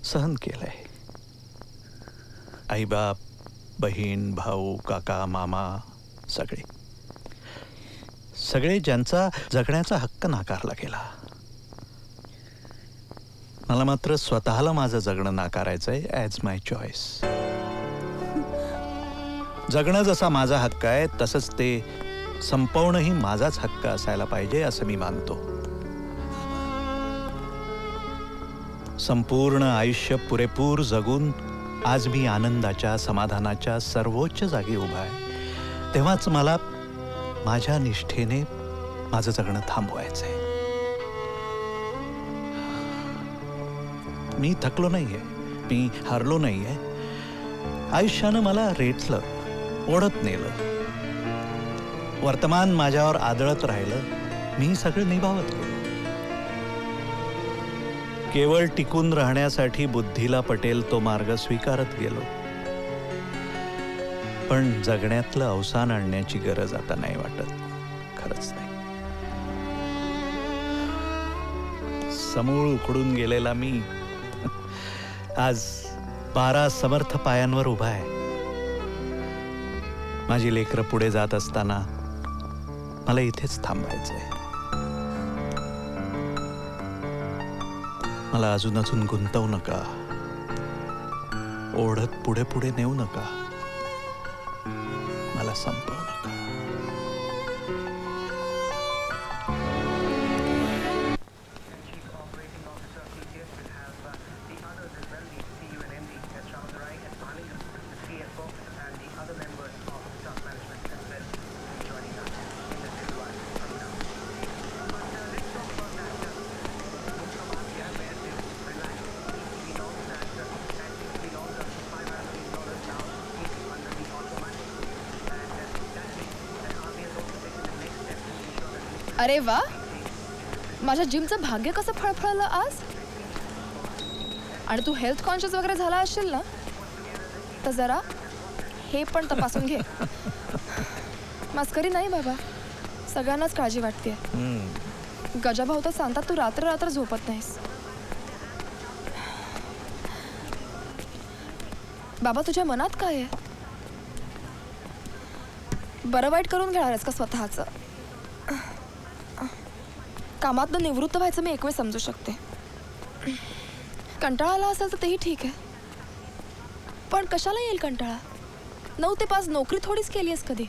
सहन केलंय. आईबाप, बहीण, भाऊ, काका, मामा, सगळे ज्यांचा जगण्याचा हक्क नाकारला गेला. मला मात्र स्वतःला माझं जगणं नाकारायचंय ॲज माय चॉईस. जगणं जसा माझा हक्क आहे तसंच ते संपवणंही माझाच हक्क असायला पाहिजे असं मी मानतो. संपूर्ण आयुष्य पुरेपूर जगून आज मी आनंदाच्या, समाधानाच्या सर्वोच्च जागी उभा आहे. तेव्हाच मला माझ्या निष्ठेने माझं जगणं थांबवायचंय. मी थकलो नाहीये, मी हारलो नाहीये. आयुष्यानं मला रेटलं, ओढत नेलं. वर्तमान माझ्यावर आदळत राहिलं, मी सगळं निभावत गेलो. केवळ टिकून राहण्यासाठी बुद्धीला पटेल तो मार्ग स्वीकारत गेलो. पण जगण्यातलं अवसान आणण्याची गरज आता नाही वाटत. खरंच नाही. समूळ उखडून गेलेला मी आज 12 समर्थ पायांवर उभा आहे. माझी लेकरं पुढे जात असताना मला इथेच थांबायचंय. मला अजून गुंतवू नका, ओढत पुढे पुढे नेऊ नका, मला संपवू नका. अरे वा, माझ्या जिमचं भाग्य कसं फळफळलं आज. आणि तू हेल्थ कॉन्शियस वगैरे झाला असेल ना, तर जरा हे पण तपासून घे. मस्करी नाही बाबा, सगळ्यांनाच काळजी वाटते. गजाभाऊ तर सांगतात तू रात्र रात्र झोपत नाहीस. बाबा तुझ्या मनात काय आहे? बरं वाईट करून घेणार आहेस का स्वतःचं? कामातनं निवृत्त व्हायचं मी एकवेळ समजू शकते. कंटाळा आला असेल तर तेही ठीक आहे, पण कशाला येईल कंटाळा? 9 ते 5 नोकरी थोडीच केली आहेस कधी.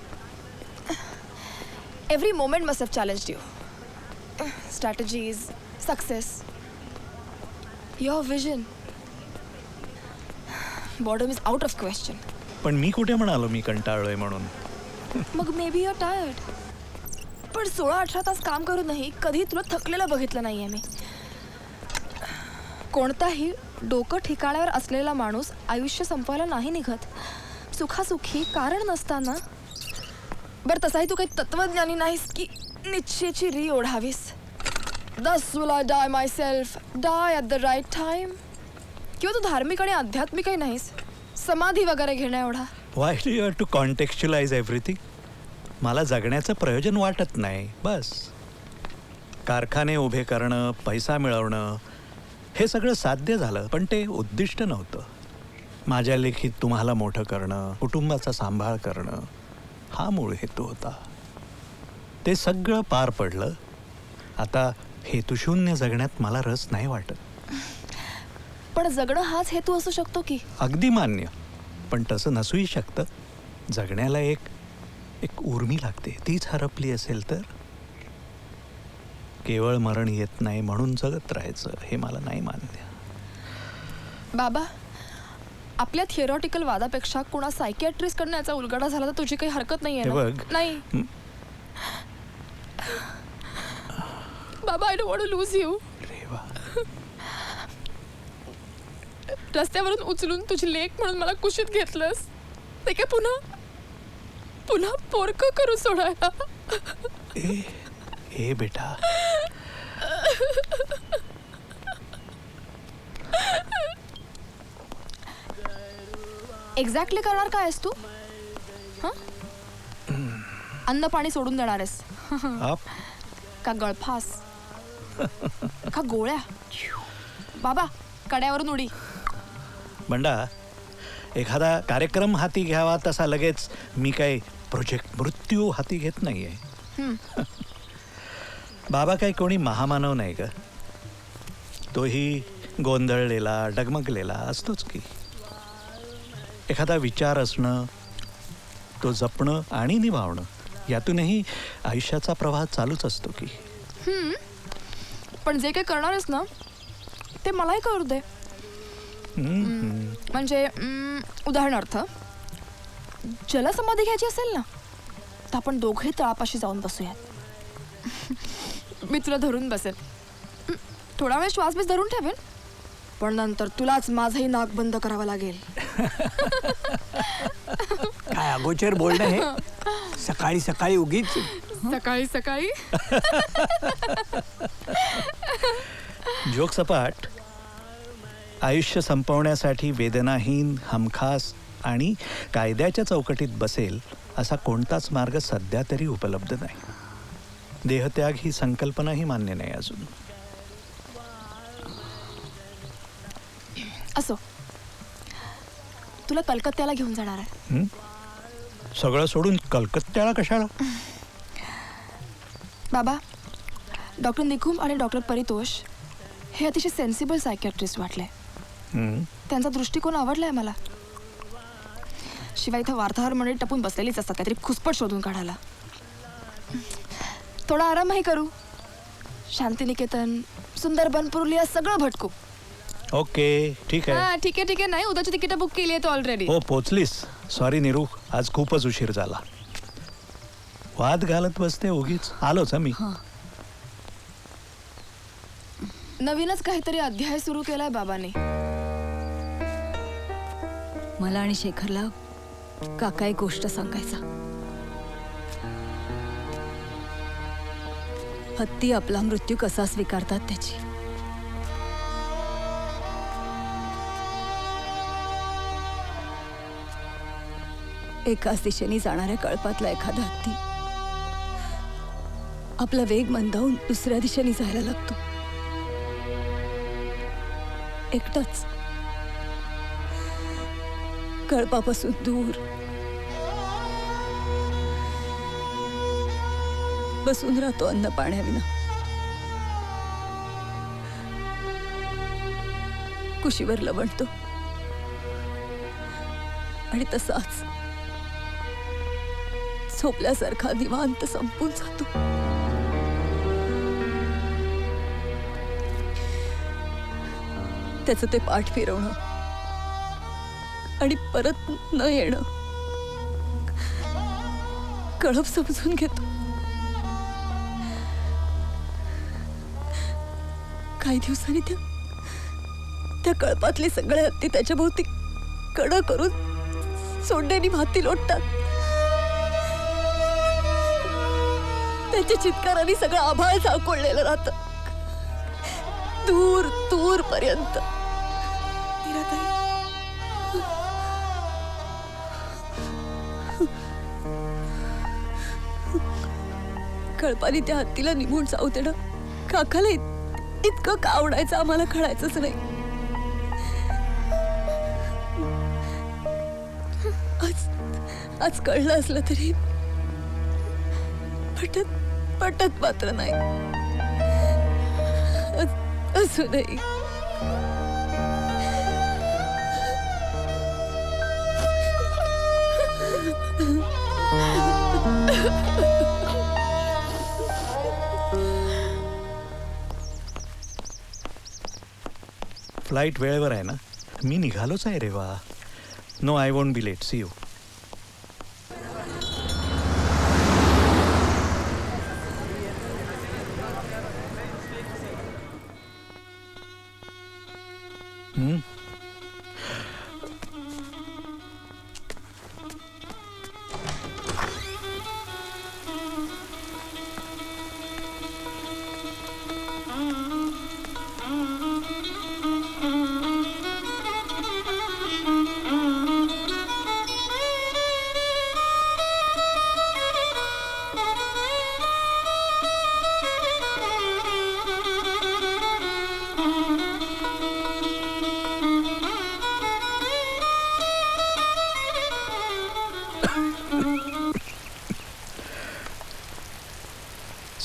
Every moment must have challenged you. Strategies, success, your vision. Boredom is out of question. पण मी कुठे म्हणालो मी कंटाळलोय म्हणून? मग मे बी युअर टायर्ड. पण 16-18 तास काम करूनही कधी तुला थकलेलं बघितलं नाहीये मी. कोणताही डोकं ठिकाण्यावर असलेला माणूस आयुष्य संपवायला नाही निघत. सुखासुखी कारण नसताना. बरं तसाही तू काही तत्वज्ञानी नाहीस की निश्चयाची री ओढावीस. Thus will I die myself, die at the right time. किंवा तू धार्मिक आणि आध्यात्मिकही नाहीस, समाधी वगैरे घेण्या एवढा. Why do you have to contextualise everything? मला जगण्याचं प्रयोजन वाटत नाही बस. कारखाने उभे करणं, पैसा मिळवणं हे सगळं साध्य झालं, पण ते उद्दिष्ट नव्हतं. माझ्या लेखीत तुम्हाला मोठं करणं, कुटुंबाचा सांभाळ करणं हा मूळ हेतू होता. ते सगळं पार पडलं. आता हेतुशून्य जगण्यात मला रस नाही वाटत. पण जगणं हाच हेतू असू शकतो की. अगदी मान्य, पण तसं नसूही शकतं. जगण्याला एक उर्मी लागते, तीच हरपली असेल तर. केवळ मरण येत नाही म्हणून जगत राहायचं हे मला नाही मान्य. बाबा, आपल्या थिअरॉटिकल वादापेक्षा कोणा सायकियाट्रिस्ट कडनं याचा उलगडा झाला तर तुझी काही हरकत नाहीये ना? नाही बाबा, I don't want to lose you. रस्त्यावरून उचलून तुझी लेक म्हणून मला कुशीत घेतलंस, ते काय पुन्हा पोरकं करू सोडायला? ए बेटा, एक्झॅक्टली करणार काय आहेस तू? अन्न पाणी सोडून देणार आहेस का गळफास का गोळ्या? बाबा, कड्यावरून उडी. बंडा, एखादा कार्यक्रम हाती घ्यावा तसा लगेच मी काय प्रोजेक्ट मृत्यू हाती घेत नाहीये. बाबा काय कोणी महामानव नाही ग. तोही गोंधळलेला, डगमगलेला असतोच की. एखादा विचार असणं, तो जपणं आणि निभावणं, यातूनही आयुष्याचा प्रवाह चालूच असतो की. पण जे काही करणार आहेस ना ते मलाही करू दे. म्हणजे उदाहरणार्थ जलसमाधी घ्यायची असेल ना तर आपण दोघे तळापाशी जाऊन बसूयात. मी तुला धरून बसेल, थोडा वेळ श्वास बीस धरून ठेवेल, पण नंतर तुलाच माझंही नाक बंद करावं लागेल. काय अगोचर बोलणं हे. सकाळी सकाळी उगीच. सकाळी जोक सपाट. आयुष्य संपवण्यासाठी वेदनाहीन, हमखास आणि कायद्याच्या चौकटीत बसेल असा कोणताच मार्ग सध्या तरी उपलब्ध नाही. देहत्याग ही संकल्पनाही मान्य नाही अजून. असो, तुला कलकत्त्याला घेऊन जाणार आहे. सगळं सोडून कलकत्त्याला कशाला? बाबा, डॉक्टर निकुम आणि डॉक्टर परितोष हे अतिशय सेन्सिबल सायकियाट्रिस्ट वाटले. त्यांचा दृष्टिकोन आवडलाय मला. शिवाय इथं वार्ताहर मंडळी टपून बसलेलीच असतात काहीतरी खुसपट शोधून काढायला. थोडा आरामही करू. शांतिनिकेतन, सुंदरबन, पुरुलिया सगळं भटकू. ओके, ठीक आहे. ठीक आहे. नाही, उद्याची तिकीट बुक केली आहेत ऑलरेडी. हो, पोचलीस. सॉरी निरू, आज खूपच उशीर झाला. वाद घालत बसते उगीच. आलोच मी. नवीनच काहीतरी अध्याय सुरू केलाय बाबांनी. मला आणि शेखरला काका एक गोष्ट सांगायचा. हत्ती आपला मृत्यू कसा स्वीकारतात त्याची. एकाच दिशेने जाणाऱ्या कळपातला एखादा हत्ती आपला वेग मंदावून दुसऱ्या दिशेने जायला लागतो. एकटाच कळपापासून दूर बसून राहतो अन्न पाण्याविना. कुशीवर लवणतो आणि तसाच झोपल्यासारखा निवांत संपून जातो. त्याचं ते पाठ फिरवणं आणि परत न येणं कळप समजून घेतो. काही दिवसांनी त्या कळपातले सगळे हत्ती त्याच्या भोवती कड करून सोंड्यानी माती लोटतात. त्याच्या चित्काराने सगळं आभाळ झाकोळलेलं राहतं दूर दूर पर्यंत. कळपाने त्या हत्तीला निघून जाऊ देणं काकाला इतकं का आवडायचं आम्हाला कळायचंच नाही. आज कळलं असलं तरी पटत मात्र नाही अजूनही. फ्लाईट वेळेवर आहे ना? मी निघालोच आहे रे वा. No I won't be late. See you.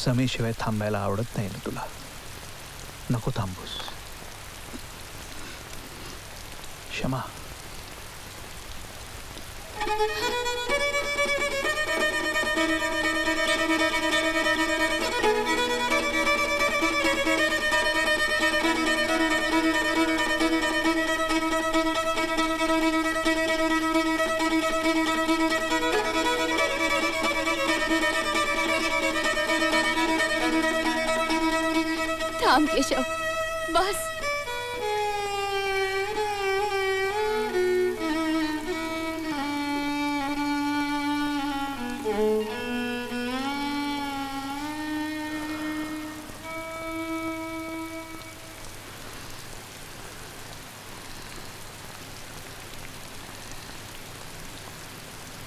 समीशिवाय थांबायला आवडत नाही ना तुला? नको थांबूस. क्षमा. थांब केशव, बस.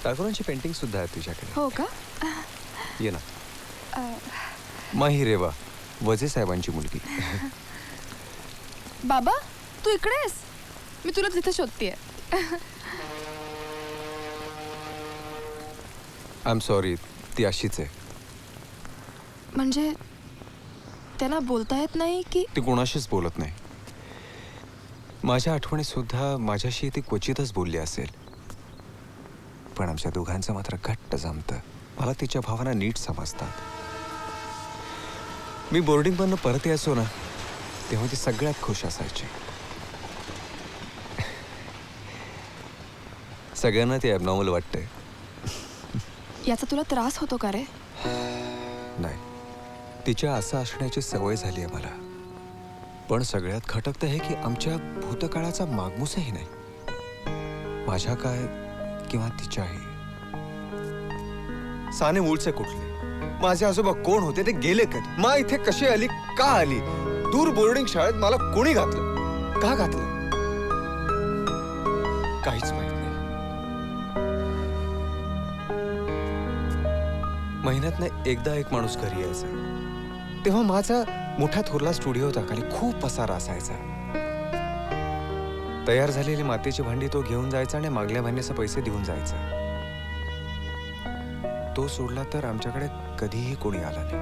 टागोरांची पेंटिंग सुद्धा आहे तुझ्याकडे? हो का? ये ना. माही रेवा, वजे साहेबांची मुलगी. बाबा तू इकडे आहेस? मी तुला तिथे शोधतेय. आय एम सॉरी, ती अशीच आहे. म्हणजे त्यांना बोलता येत नाही की? ती कोणाशीच बोलत नाही. माझ्या आठवणी सुद्धा माझ्याशी ती क्वचितच बोलली असेल, पण आमच्या दोघांचं मात्र घट्ट जमतं. मला तिच्या भावना नीट समजतात. मी बोर्डिंगमधनं परत यायचो ना, तेव्हा ती सगळ्यात खुश असायची. सगळ्यांना ते ॲबनॉर्मल वाटतंय. याचा तुला त्रास होतो का रे? नाही, तिच्या असं असण्याची सवय झाली आहे मला. पण सगळ्यात खटकतं हे की आमच्या भूतकाळाचा मागमूसही नाही. माझ्या काय किंवा तिच्याही. साने मूळचे कुठले? माझे आजोबा कोण होते? ते गेले कधी? मा इथे कशी आली? का आली? दूर बोर्डिंग शाळेत मला कोणी घातलं? का घातलं? काहीच माहित नाही. महिन्यातनं एकदा एक माणूस घरी यायचा, तेव्हा माझा मोठा थोरला स्टुडिओ होता. खाली खूप पसारा असायचा. तयार झालेली मातीची भांडी तो घेऊन जायचा आणि मागल्या महिन्याचे पैसे देऊन जायचा. तो सोडला तर आमच्याकडे कधीही कोणी आला नाही.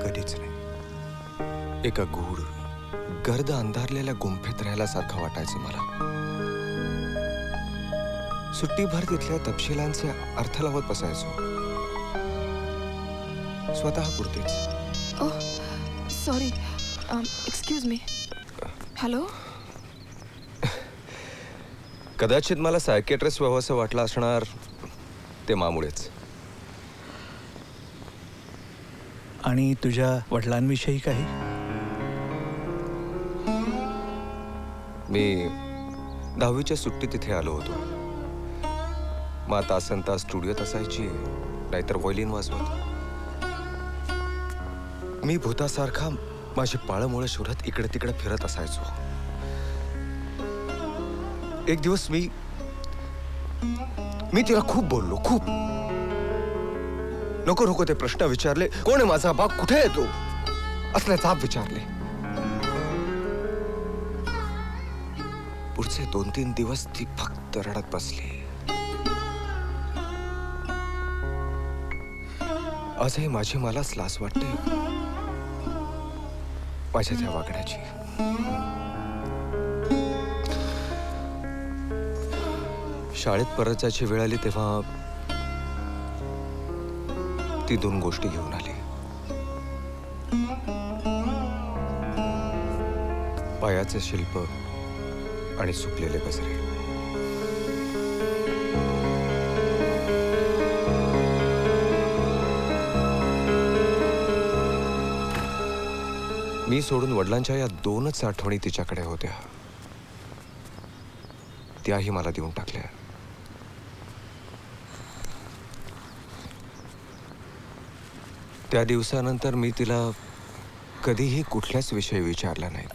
कधीच नाही. एका गूढ गर्द अंधारलेल्या गुंफेत राहिल्यासारखं वाटायचं मला. सुट्टीभर तिथल्या तपशिलांचे अर्थ लावत बसायचो, स्वतः पुरतेच. Oh sorry, excuse me. Hello. कदाचित मला सायकेट्रिस्ट व्हावंसं वाटलं असणार, ते मामुळेच. आणि तुझ्या वडिलांविषयी काही? मी 10वीच्या सुट्टीत तिथे आलो होतो. मग तासन तास स्टुडिओत असायची, नाहीतर व्हायोलिन वाजवत. मी भूतासारखा माझी पाळंमुळं शोधत इकडे तिकडे फिरत असायचो. एक दिवस मी तिला खूप बोललो, खूप. नको नको ते प्रश्न विचारले. कोण आहे माझा बाप, कुठे येतो, असले जाब विचारले. पुढचे 2-3 दिवस ती फक्त रडत बसली. आजही माझी मलाच लाज वाटते माझ्या त्या वागण्याची. शाळेत परत जायची वेळ आली तेव्हा ती 2 गोष्टी घेऊन आली. पायाचे शिल्प आणि सुकलेले गजरे. मी सोडून वडिलांच्या या 2च आठवणी तिच्याकडे होत्या. त्याही मला देऊन टाकल्या. त्या दिवसानंतर मी तिला कधीही कुठल्याच विषयी विचारला नाही.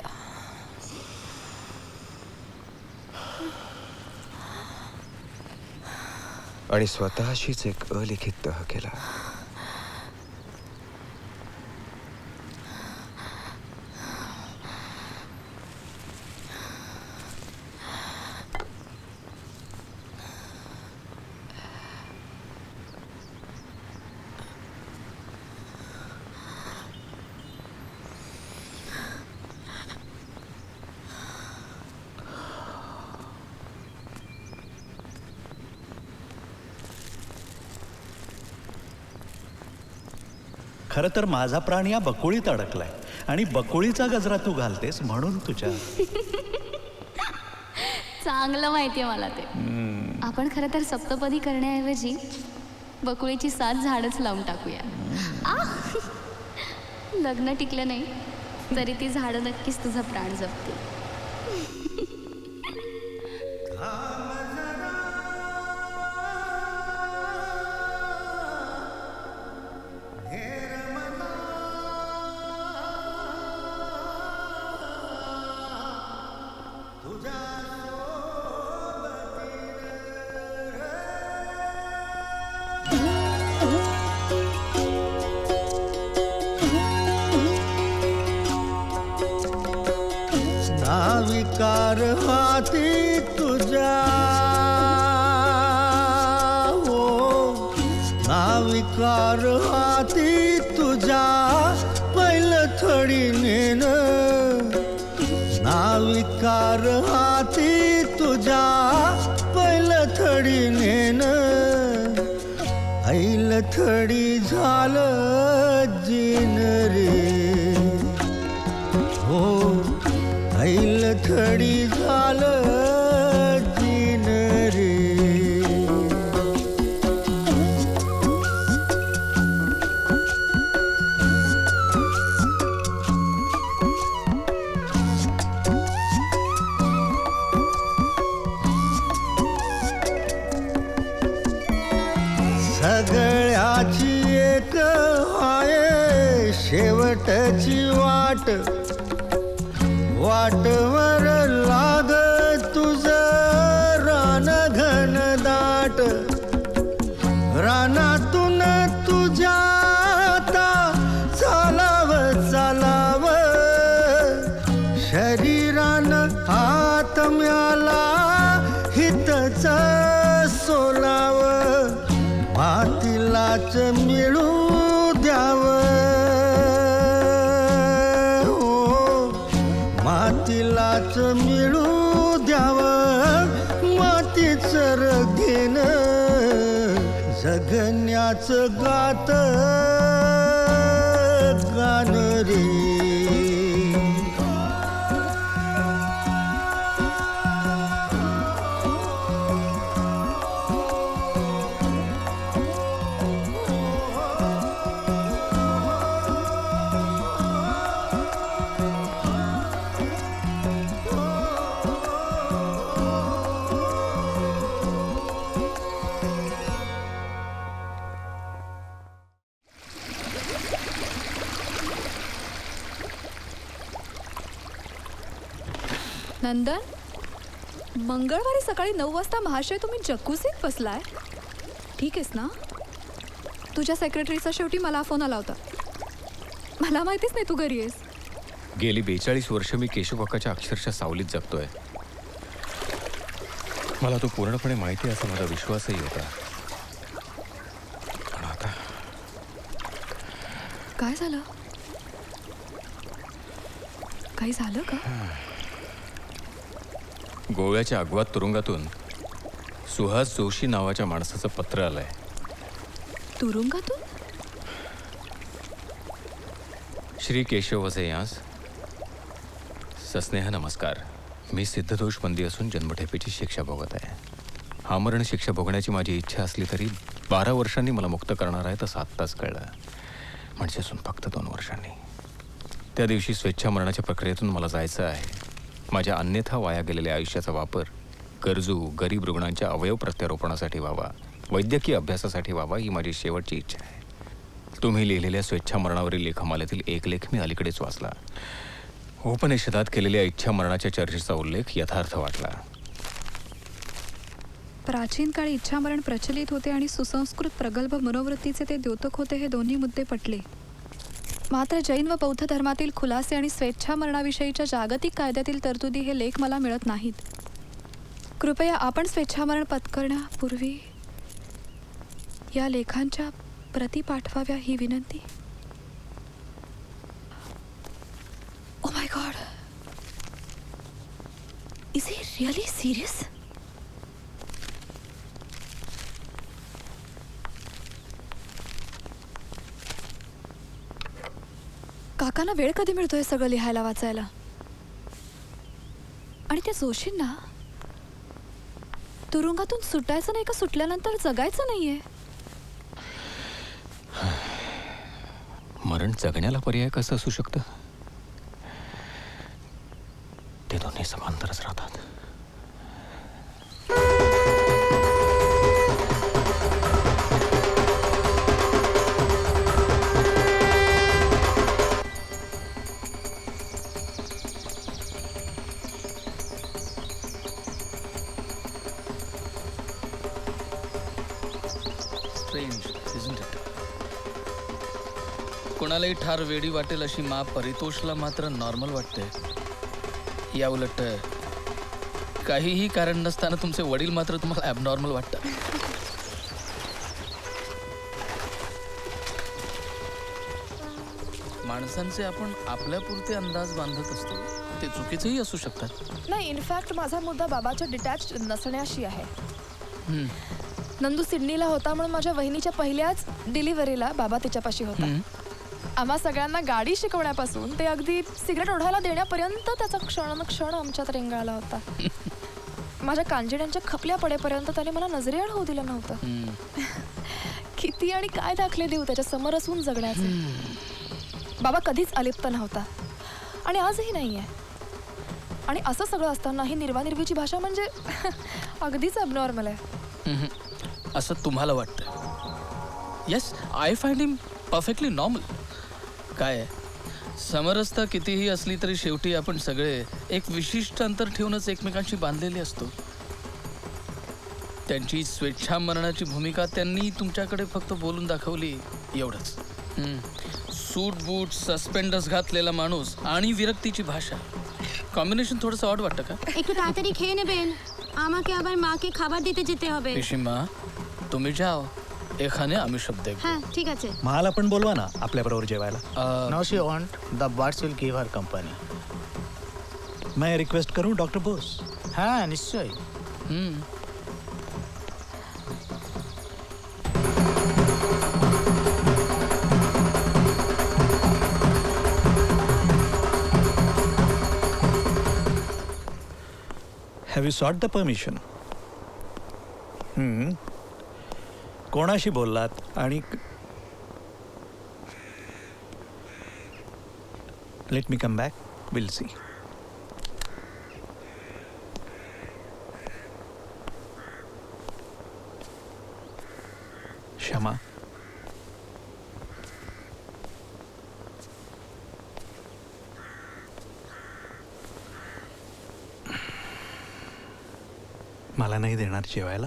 आणि स्वतःशीच एक अलिखित तह केला. खरं तर माझा प्राण या बकुळीत अडकलाय आणि बकुळीचा गजरा तू घालतेस म्हणून तुझ्या. चांगलं माहितीये मला ते. आपण खरं तर सप्तपदी करण्याऐवजी बकुळीची 7 झाडच लावून टाकूया. लग्न टिकलं नाही तरी ती झाडं नक्कीच तुझा प्राण जपतील. नाविकार हाती तुझ्या, हो नाविकार हाती तुझ्या, पहिलं थडी नेन. नाविकार हाती तुझ्या, पहिलं थडी नेन. ऐल थडी झालं जीन रे, हो ऐल थडी झालं जीन रे. सगळ्याची एक आहे शेवटची वाट. वाटवर लाग तुझं रान घन दाट. रानातून तुझ्या आता चालाव चालाव. शरीरान हात म्याला हितच सोलाव. मातीलाच मिळू द्यावं, मातीलाच मिळू द्यावं. मातीच रगेन जगण्याचं गात गान रे. नंदन, मंगळवारी सकाळी 9 वाजता महाशय तुम्ही जकुसीत बसलाय? ठीक आहेस ना? तुझ्या सेक्रेटरीचा शेवटी मला फोन आला होता. मला माहितीच नाही तू घरी आहेस. गेली 42 वर्ष मी केशवकाकाच्या अक्षरशः सावलीत जगतोय. मला तो पूर्णपणे माहिती आहे असा माझा विश्वासही होता. पण आता काय झालं? काही झालं का? गोव्याच्या अगवात तुरुंगातून सुहास जोशी नावाच्या माणसाचं पत्र आलंय. तुरुंगातून? श्री केशव वसे यांस सस्नेह नमस्कार. मी सिद्धदोष बंदी असून जन्मठेपेची शिक्षा भोगत आहे. आमरण शिक्षा भोगण्याची माझी इच्छा असली तरी 12 वर्षांनी मला मुक्त करणार आहे तसं आत्ताच कळलं. म्हणजे असून फक्त 2 वर्षांनी. त्या दिवशी स्वेच्छा मरणाच्या प्रक्रियेतून मला जायचं आहे. माझ्या अन्यथा वाया गेलेल्या आयुष्याचा वापर गरजू गरीब रुग्णांच्या अवयव प्रत्यारोपणासाठी व्हावा, वैद्यकीय अभ्यासासाठी व्हावा ही माझी शेवटची इच्छा आहे. तुम्ही लिहिलेल्या स्वेच्छा मरणावरील लेखमालेतील एक लेख मी अलीकडेच वाचला. उपनिषदात केलेल्या इच्छा मरणाच्या चर्चेचा उल्लेख यथार्थ वाटला. प्राचीन काळी इच्छामरण प्रचलित होते आणि सुसंस्कृत प्रगल्भ मनोवृत्तीचे ते द्योतक होते हे दोन्ही मुद्दे पटले. मात्र जैन व बौद्ध धर्मातील खुलासे आणि स्वेच्छा मरणाविषयीच्या जागतिक कायद्यातील तरतुदी हे लेख मला मिळत नाहीत. कृपया आपण स्वेच्छामरण पत्करण्यापूर्वी या लेखांच्या प्रती पाठवाव्या ही विनंती. Oh my God. Is he really serious? काकांना वेळ कधी मिळतोय सगळं लिहायला वाचायला? आणि त्या जोशींना तुरुंगातून सुटायचं नाही का सुटल्यानंतर जगायचं नाहीये? मरण जगण्याला पर्याय कसं असू शकतं? ते दोन्ही समांतरच राहतात. Strange, isn't it? कोणालाही ठार वेडी वाटेल अशी मा परितोषला मात्र नॉर्मल वाटते. या उलट काहीही कारण नसताना तुमचे वडील मात्र तुम्हाला ॲबनॉर्मल वाटतात. माणसांचे आपण आपल्यापुरते अंदाज बांधत असतो. ते चुकीचेही असू शकतात. नाही, इनफॅक्ट माझा मुद्दा बाबाच्या डिटॅच्ड नसण्याशी आहे. नंदू सिडनीला होता म्हणून माझ्या वहिनीच्या पहिल्याच डिलिव्हरीला बाबा तिच्यापाशी होता. आम्हा सगळ्यांना गाडी शिकवण्यापासून ते अगदी सिगरेट ओढायला देण्यापर्यंत त्याचा क्षण आमच्यात रेंगाळला होता. माझ्या कांजिण्यांच्या खपल्या पडेपर्यंत त्याने मला नजरेआड होऊ दिलं नव्हतं. किती आणि काय दाखले देऊ त्याच्या समोर असून जगण्याचे. बाबा कधीच अलिप्त नव्हता आणि आजही नाही आहे. आणि असं सगळं असताना ही निर्वानिर्वीची भाषा म्हणजे अगदीच अबनॉर्मल आहे. असं तुम्हाला वाटतं? Yes, I find him perfectly normal. काय समरसता कितीही असली तरी शेवटी आपण सगळे एक विशिष्ट अंतर ठेवूनच एकमेकांशी बांधलेले असतो. त्यांची स्वेच्छा मरणाची भूमिका त्यांनी तुमच्याकडे फक्त बोलून दाखवली एवढंच. सूट बूट सस्पेंडर्स घातलेला माणूस आणि विरक्तीची भाषा, कॉम्बिनेशन थोडंसं ऑड वाटतं का? একটু তাড়াতাড়ি খেয়ে নেবেন, আমাকে আবার মাকে খাবার দিতে যেতে হবে। পিসিমা তুমি যাও, এখানে আমি সব দেখব। হ্যাঁ ঠিক আছে। मला पण बोलवा ना आपल्याबरोबर जेवायला. Now she want the birds will give her company. मैं रिक्वेस्ट करूं डॉक्टर बोस? हाँ निश्चय. Have you sought the permission? कोणाशी बोललात आणि late me come back, will see. क्षमा. मला नाही देणार जेवायला?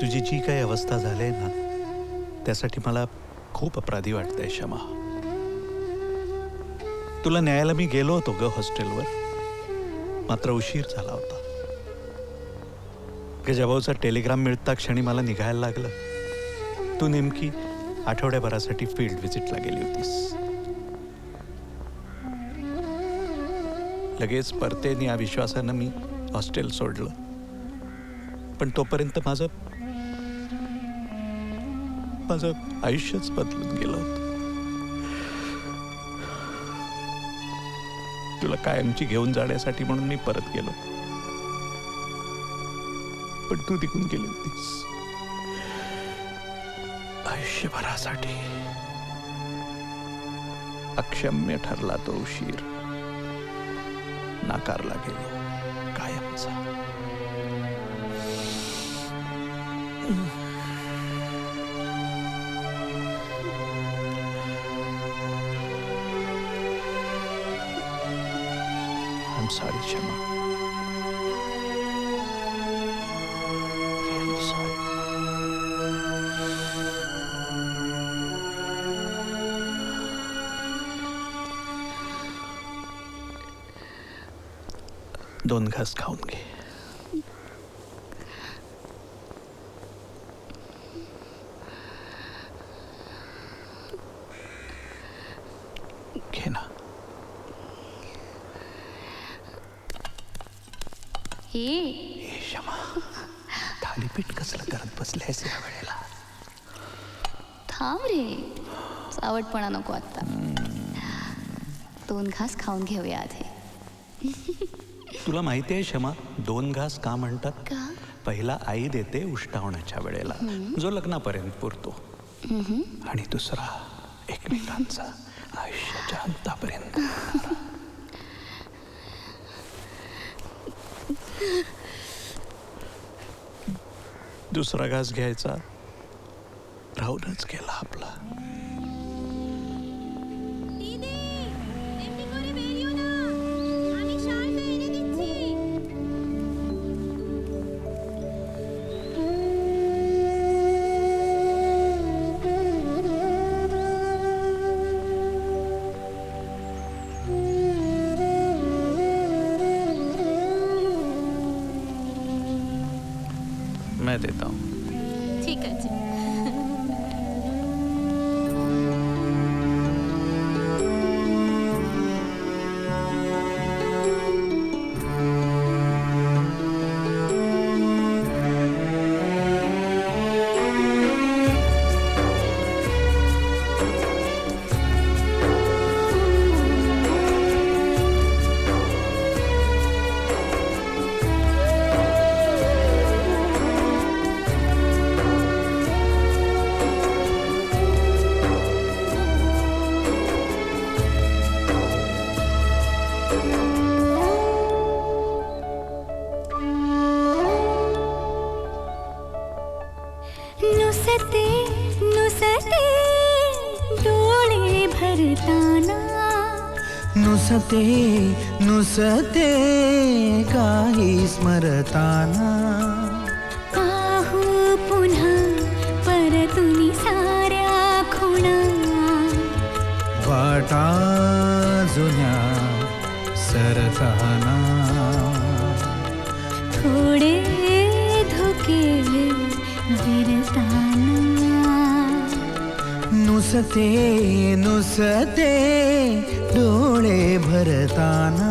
तुझी जी काही अवस्था झाली आहे ना, त्यासाठी मला खूप अपराधी वाटतंय क्षमा. तुला न्यायला मी गेलो होतो ग हॉस्टेलवर, मात्र उशीर झाला होता. गजाभाऊचा टेलिग्राम मिळता क्षणी मला निघायला लागलं. तू नेमकी आठवड्याभरासाठी फील्ड व्हिजिटला गेली होतीस. लगेच परतेन या विश्वासानं मी हॉस्टेल सोडलं. पण तोपर्यंत माझं आयुष्यच बदलून गेलं होतं. तुला कायमची घेऊन जाण्यासाठी म्हणून मी परत गेलो, पण तू तिकून गेली होतीस आयुष्यभरासाठी. अक्षम्य ठरला तो उशीर, नाकारला गेलो कायमचा. I'm sorry, Shema. Really sorry. दोन घास खाऊन घे. घे ना. हे क्षमा, थालीपीठ कसलं करत बसल्यास या वेळेला? थांब रे, चावटपणा नको आता. 2 घास खाऊन घेऊया आधी. तुला माहिती आहे क्षमा, 2 घास का म्हणतात? का? पहिला आई देते उष्टावणाच्या वेळेला, जो लग्नापर्यंत पुरतो, आणि दुसरा एकमेकांचा आयुष्याच्या अंतापर्यंत. दुसरा घास घ्यायचा राहूनच गेला आपला. मैं देता हूँ. ठीक है जी. नुसते नुसते काही स्मरताना पाहू पुन्हा परतुनी साऱ्या खुणा वाटा जुन्या सरताना थोडे धोके विरताना नुसते नुसते डोळे भरताना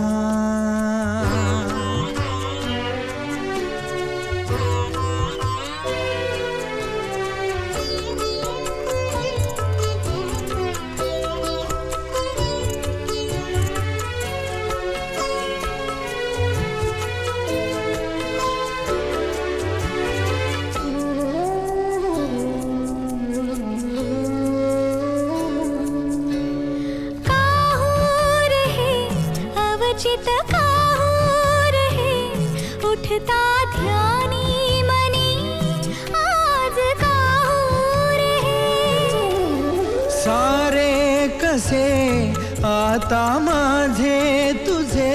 चित काहूर है उठता ध्यानी मनी आज काहूर है सारे कसे आता माझे तुझे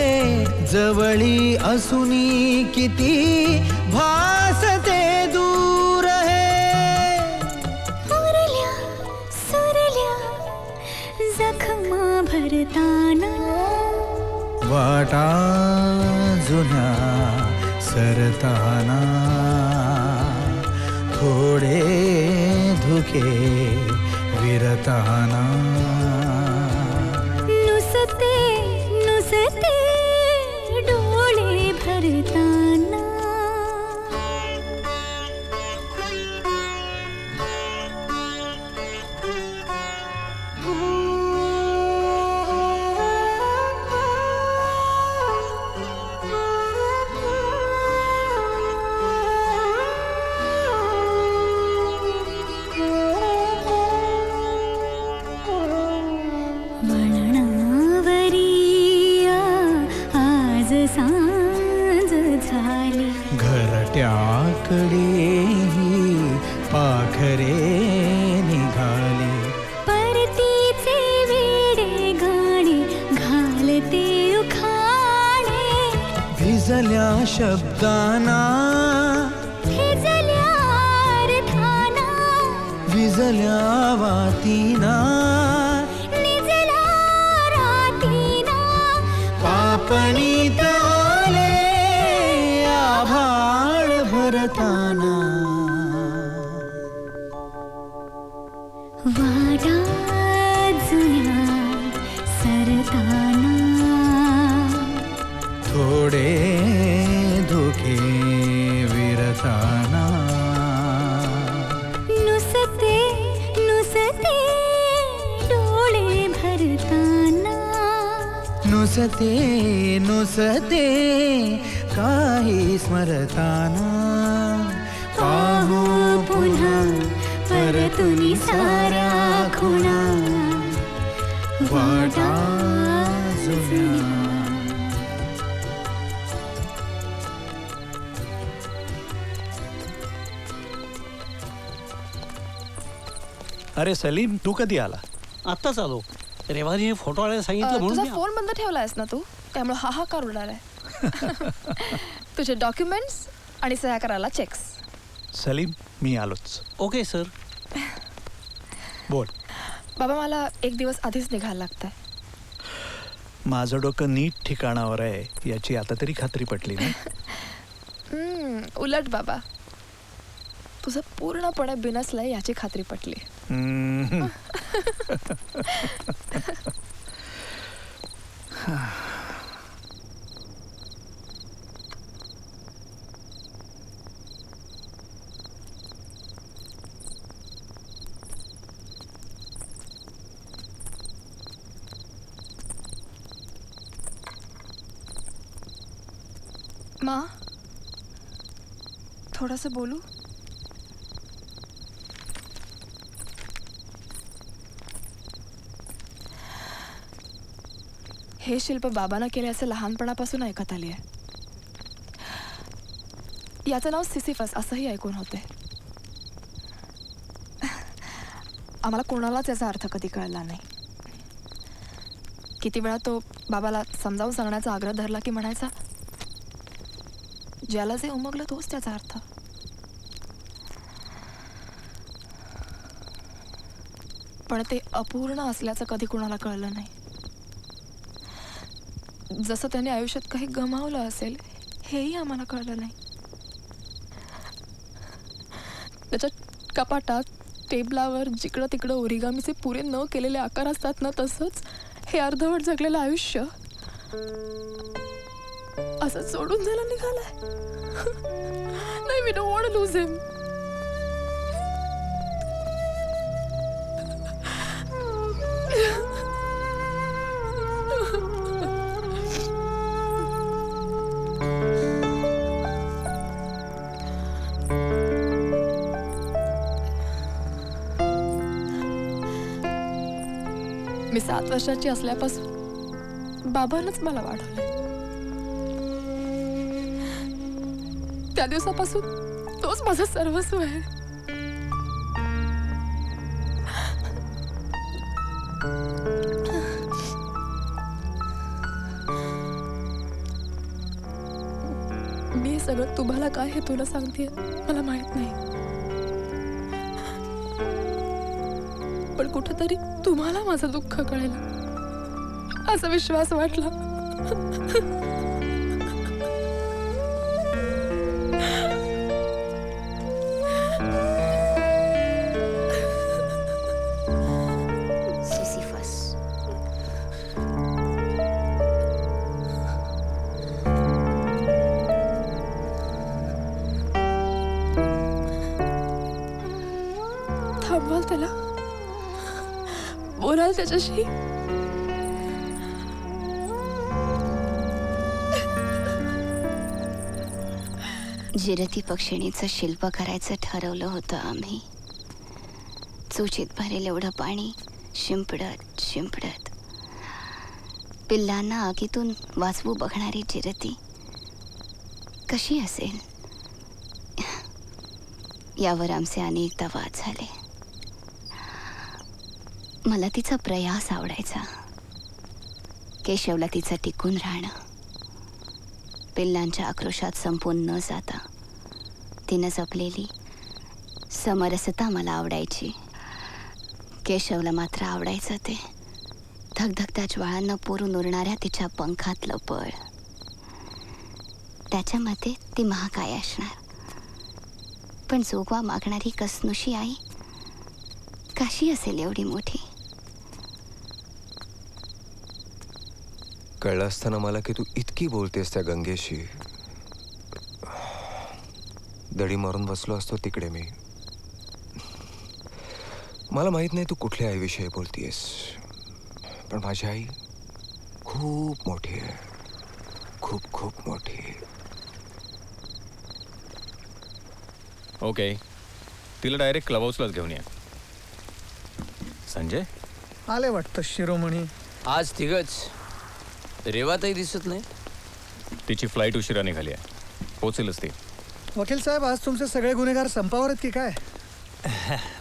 जवळी असूनी किती भासते दूर है. उरल्या सुरल्या जखमा भरताना वाटा जुन्या सरताना थोडे धुके विरताना. नुसते नुसते डोळे भरताना. घरट्याकडेही पाखरे निघाले. परतीचे वेडे गाणे घालते उखाणे. भिजल्या शब्दाना भिजल्या अर्थाना. विजल्या वातीना निजल्या रातीना. पापणीत आले आभाळ भरताना. वाटा जुन्या सरताना. थोडे धुके विरताना. नुसते नुसते डोळे भरताना. नुसते नुसते काही स्मरताना. पाहू पुन्हा परतुनी साऱ्या खुणा. वाटा जुन्या. अरे सलीम, तू कधी आला? आत्ताच आलो. रेवानी फोटो आणायला सांगितलं म्हणून तुझा मी फोन बंद ठेवलायस ना तू, त्यामुळे हाहाकार उडणार आहे. तुझे डॉक्युमेंट्स आणि सह्या करायला चेक्स. सलीम, मी आलोच. Okay sir. बोल. बाबा, मला एक दिवस आधीच निघायला लागतंय. माझं डोकं नीट ठिकाणावर आहे याची आता तरी खात्री पटली ना? उलट बाबा, तुझं पूर्णपणे बिनसलंय याची खात्री पटली. माँ, थोड़ा सा बोलू? हे शिल्प बाबांना केले असं लहानपणापासून ऐकत आली आहे. याचं नाव सिसिफस असंही ऐकून होते. आम्हाला कोणालाच याचा अर्थ कधी कळला नाही. किती वेळा तो बाबाला समजावून सांगण्याचा आग्रह धरला की म्हणायचा, ज्याला जे उमगलं तोच त्याचा अर्थ. पण ते अपूर्ण असल्याचं कधी कोणाला कळलं नाही. जसं त्याने आयुष्यात काही गमावलं असेल हेही आम्हाला कळलं नाही. त्याच्या कपाटात टेबलावर जिकडं तिकडं ओरिगामीचे पुरे न केलेले आकार असतात ना, तसंच हे अर्धवट जगलेलं आयुष्य असं सोडून जायला निघालंय. नाही, we don't want to lose him. मी 7 वर्षाची असल्यापासून बाबांनाच मला वाढवलंय. त्या दिवसापासून तोच माझं सर्वस्व आहे. मी हे सगळं तुम्हाला काय हे तुला सांगते मला माहित नाही, पण कुठंतरी तुम्हाला माझं दुःख कळेल असा विश्वास वाटला. थांबवाल त्याला, बोलाल त्याच्याशी. जिरती पक्षिणीचं शिल्प करायचं ठरवलं होतं आम्ही. चुचीत भरेल एवढं पाणी शिंपडत शिंपडत पिल्लांना आगीतून वाचवू बघणारी जिरती कशी असेल यावर आमचे अनेकदा वाद झाले. मला तिचा प्रयास आवडायचा, केशवला तिचं टिकून राहणं, पिल्लांच्या आक्रोशात संपून न जाता तिनं जपलेली समरसता मला आवडायची. केशवला मात्र आवडायचं ते धगधगत्या ज्वाळांना पुरून उरणाऱ्या तिच्या पंखातलं बळ. त्याच्यामध्ये ती महाकाय असणार, पण जोगवा मागणारी कसनुशी आई कशी असेल एवढी मोठी. कळलं असताना मला की तू इतकी बोलतेस त्या गंगेशी. दडी मारून बसलो असतो तिकडे मी. मला माहित नाही तू कुठल्या आईविषयी बोलतीयस, पण माझी आई खूप मोठी आहे, खूप खूप मोठी. ओके, तिला डायरेक्ट क्लब हाऊसलाच घेऊन या. संजय आले वाटतं शिरोमणी. आज तिघच, रेवाताही दिसत नाही. तिची फ्लाईट उशिरा निघाली आहे, पोचेलच ती. वकील साहेब, आज तुमचे सगळे गुन्हेगार संपावर आहेत की काय?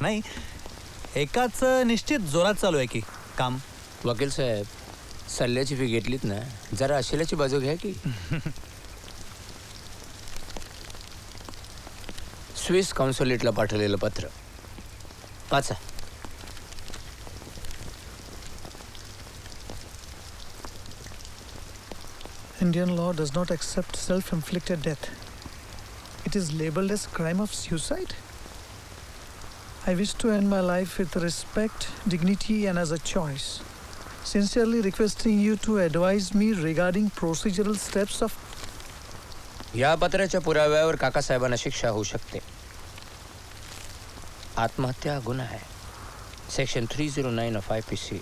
नाही, एकाच निश्चित जोरात चालू आहे की काम. वकील साहेब, सल्ल्याची फी घेतलीत ना, जरा अशिलाची बाजू घ्या की. स्विस कॉन्सुलेटला पाठवलेलं पत्र वाचा. Indian law does not accept self-inflicted death. It is labeled as crime of suicide. I wish to end my life with respect, dignity, and as a choice. Sincerely requesting you to advise me regarding procedural steps of. या पत्राच्या पुराव्यावर काकासाहेबांना शिक्षा होऊ शकते. आत्महत्या गुन्हा आहे. Section 309 of IPC.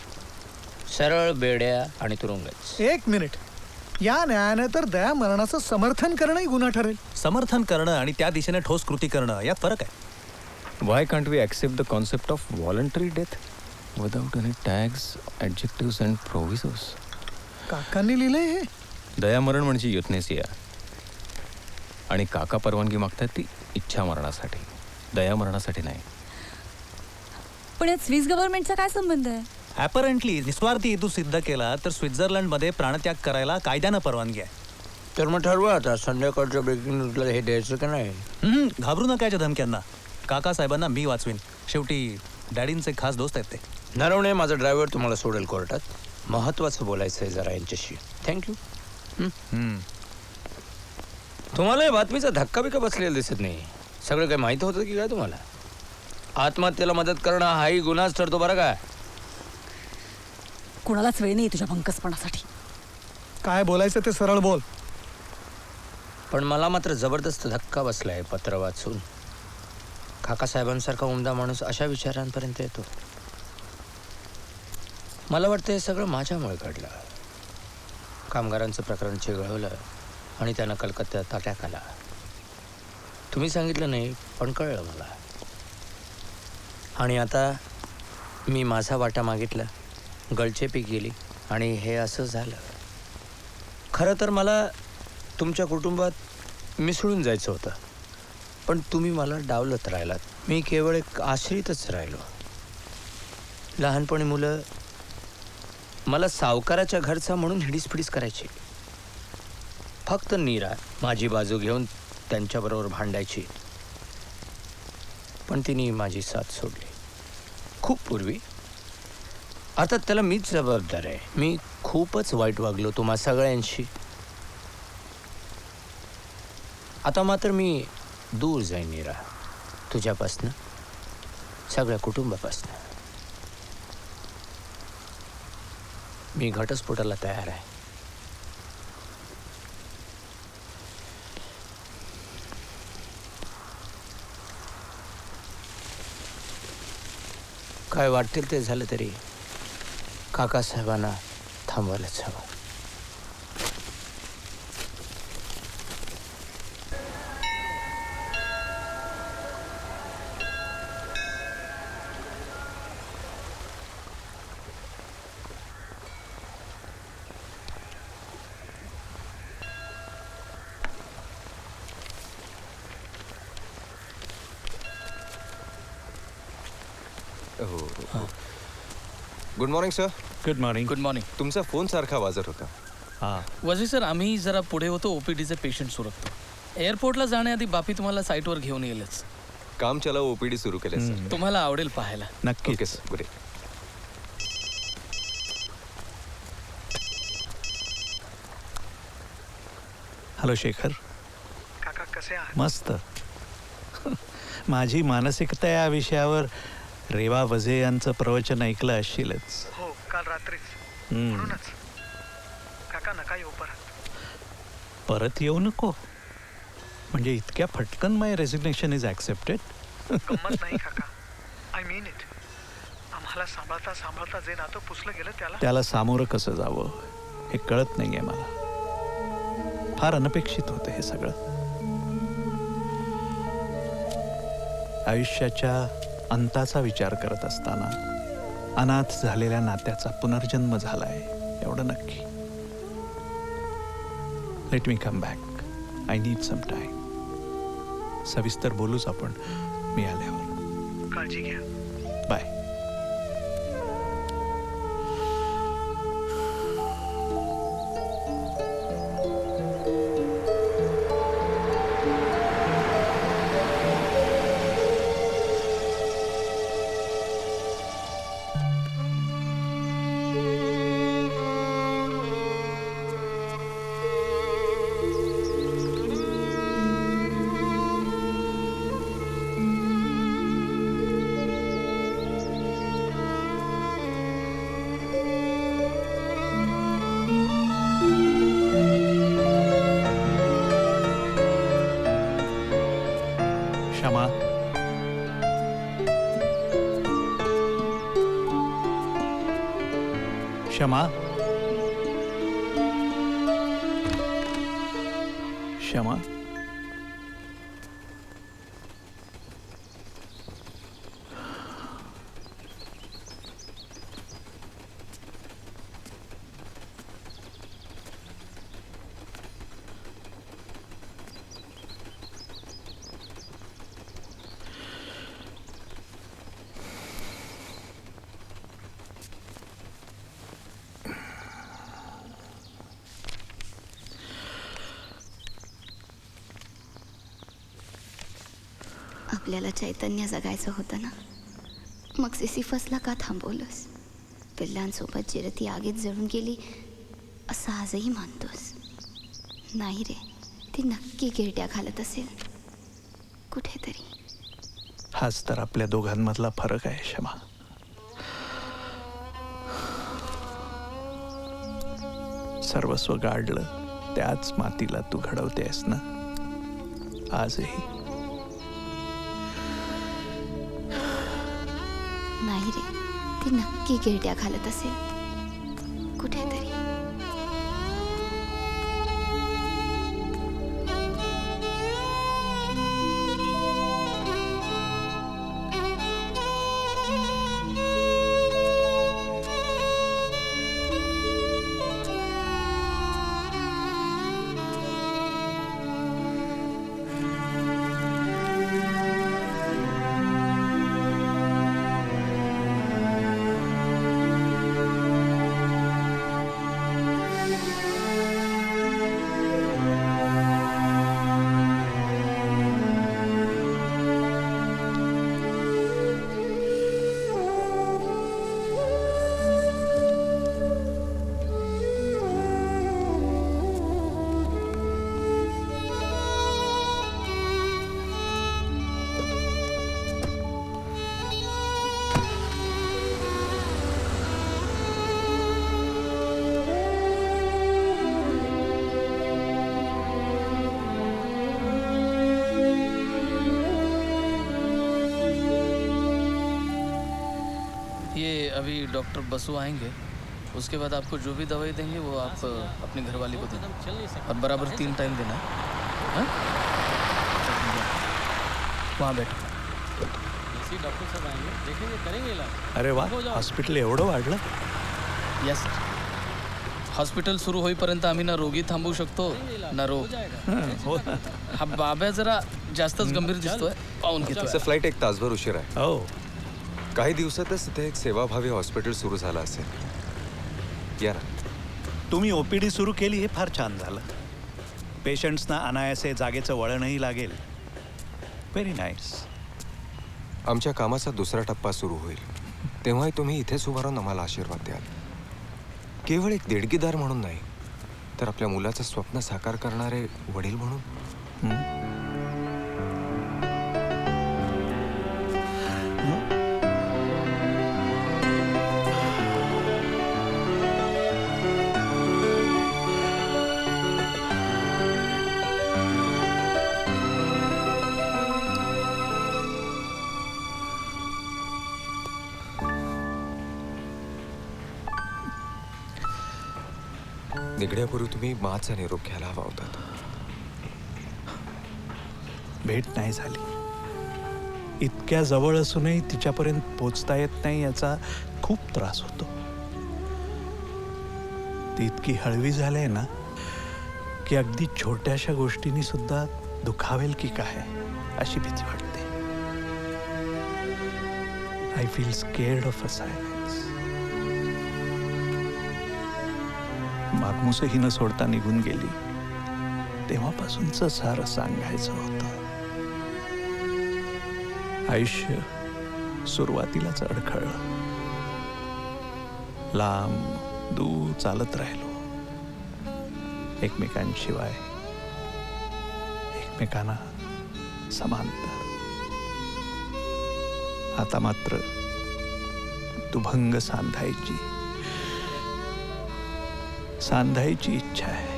सरळ बेड्या आणि तुरुंगच. एक मिनिट, या न्यायाने तर दया मरणाचं समर्थन करणंही गुन्हा ठरेल. समर्थन करणं आणि त्या दिशेने ठोस कृती करणं यात फरक आहे. Why can't we accept the concept of voluntary death without any tags, adjectives and provisos? काकांनी लिहिलंय हे. दयामरण म्हणजे युथनेसिया, आणि काका परवानगी मागतात ती इच्छा मरणासाठी, दयामरणासाठी नाही. पण यात स्विस गव्हर्नमेंटचा काय संबंध आहे? ॲपरंटली निस्वार्थी हेतू सिद्ध केला तर स्वित्झर्लंडमध्ये प्राणत्याग करायला कायद्यानं परवानगी आहे. तर मग ठरवा आता संध्याकाळच्या ब्रेकिंग न्यूजला हे द्यायचं का नाही. घाबरू नका याच्या धमक्यांना. काकासाहेबांना मी वाचवीन. शेवटी डॅडींचे खास दोस्त आहेत ते. नरवणे माझा ड्रायव्हर तुम्हाला सोडेल कोर्टात. महत्वाचं बोलायचं आहे जरा यांच्याशी. थँक्यू. तुम्हाला या बातमीचा धक्का बिक्का बसलेला दिसत नाही. सगळं काही माहिती होतं की काय तुम्हाला? आत्महत्येला मदत करणं हाही गुन्हाच ठरतो बरं का. कुणालाच वेळ नाही तुझ्या भंकसपणासाठी. काय बोलायचं ते सरळ बोल. पण मला मात्र जबरदस्त धक्का बसलाय पत्र वाचून. काकासाहेबांसारखा उमदा माणूस अशा विचारांपर्यंत येतो. मला वाटतं हे सगळं माझ्यामुळे घडलं. कामगारांचं प्रकरण चिघळवलं आणि त्यानं कलकत्त्यात अटॅक आला. तुम्ही सांगितलं नाही पण कळलं मला. आणि आता मी माझा वाटा मागितला, गळचेपी गेली आणि हे असं झालं. खरं तर मला तुमच्या कुटुंबात मिसळून जायचं होतं, पण तुम्ही मला डावलत राहिलात. मी केवळ एक आश्रितच राहिलो. लहानपणी मुलं मला सावकाराच्या घरचा म्हणून हिडीसपिडीस करायची. फक्त नीरा माझी बाजू घेऊन त्यांच्याबरोबर भांडायची. पण तिने माझी साथ सोडली खूप पूर्वी. आता त्याला मीच जबाबदार आहे. मी खूपच वाईट वागलो तुम्हा सगळ्यांशी. आता मात्र मी दूर जाईन नीरा, तुझ्यापासनं, सगळ्या कुटुंबापासनं. मी घटस्फोटाला तयार आहे. काय वाटेल ते झालं तरी काकासाहेबांना थांबवायलाच हवं. Good morning sir. Good morning. Good morning. तुमचा फोन सारखा वाजत होता. वजी सर, आम्ही जरा पुढे होतो. ओपीडीचे पेशंट सुरकतो. एअरपोर्टला जाण्याआधी बापी तुम्हाला साईटवर घेऊन येईलच. काम चलाव ओपीडी सुरू केले सर. तुम्हाला आवडेल पाहायला. नक्की. Okay sir. Good. Hello Shekhar. काका कसे आहात? मस्त. माझी मानसिकता या विषयावर रेवा वझे यांचं प्रवचन ऐकलं असशीलच. हो, काल रात्रीच. म्हणूनच काका नका येऊ परत. परत येऊ नको म्हणजे इतक्या फटकन माय रेसिग्नेशन इज ॲक्सेप्टेड. गंमत नाही काका. I mean it. आम्हाला सांभाळता सांभाळता जे नातं पुसलं गेलं त्याला सामोरं कसं जावं हे कळत नाहीये मला. फार अनपेक्षित होतं हे सगळं. आयुष्याच्या अंताचा विचार करत असताना अनाथ झालेल्या नात्याचा पुनर्जन्म झालाय एवढं नक्की. Let me come back. I need some time. सविस्तर बोलूच आपण मी आल्यावर. काळजी घ्या. बाय. क्षमा. क्षमा. क्षमा. आपल्याला चैतन्य जगायचं होतं ना, मग सिसिफसला का थांबवलंस? पिल्लांसोबत जिरती आगीत जळून गेली असं आजही मानतोस? नाही रे, ती नक्की गिरट्या घालत असेल कुठेतरी. हाच तर आपल्या दोघांमधला फरक आहे क्षमा. सर्वस्व गाडलं त्याच मातीला तू घडवतेस ना आजही. नाही रे, ती नक्की गिरट्या घालत असेल कुठेतरी. अभी डॉक्टर बसु आएंगे, उसके बाद आपको जो भी दवाई देंगे वो आप अपनी घरवाली को देना और बराबर 3 टाइम देना। हाँ? वहाँ बैठो। डॉक्टर साहब आएंगे, देखेंगे, करेंगे इलाज। अरे वा, हॉस्पिटल एवढं वाढलं? यस सर, हॉस्पिटल सुरू होईपर्यंत आम्ही ना रोगी थांबवू शकतो ना रोग. हा बाब्या जरा जास्तच गंभीर दिसतोय, पाहून घेतोय. फ्लाईट 1 तासभर उशीर आहे. हो, काही दिवसातच तिथे एक सेवाभावी हॉस्पिटल सुरू झालं असेल. या ना. तुम्ही ओपीडी सुरू केली हे फार छान झालं. पेशंट्सना अनायासे जागेचं वळणही लागेल. Very nice. आमच्या कामाचा दुसरा टप्पा सुरू होईल तेव्हाही तुम्ही इथेच उभा राहून आम्हाला आशीर्वाद द्याल. केवळ एक देणगीदार म्हणून नाही, तर आपल्या मुलाचं स्वप्न साकार करणारे वडील म्हणून. निघण्यापूर्वी तुम्ही माचा निरोप घ्यायला हवा होता. भेट नाही झाली. इतक्या जवळ असूनही तिच्यापर्यंत पोचता येत नाही याचा खूप त्रास होतो. ती इतकी हळवी झाली ना की अगदी छोट्याशा गोष्टींनी सुद्धा दुखावेल की काय अशी भीती वाटते. I feel scared of a silence. मागमुसही न सोडता निघून गेली तेव्हापासूनच सारं सांगायचं होतं. आयुष्य सुरुवातीलाच अडखळलं. लांब दूर चालत राहिलो एकमेकांशिवाय, एकमेकांना समांतर. आता मात्र दुभंग सांधायची इच्छा आहे.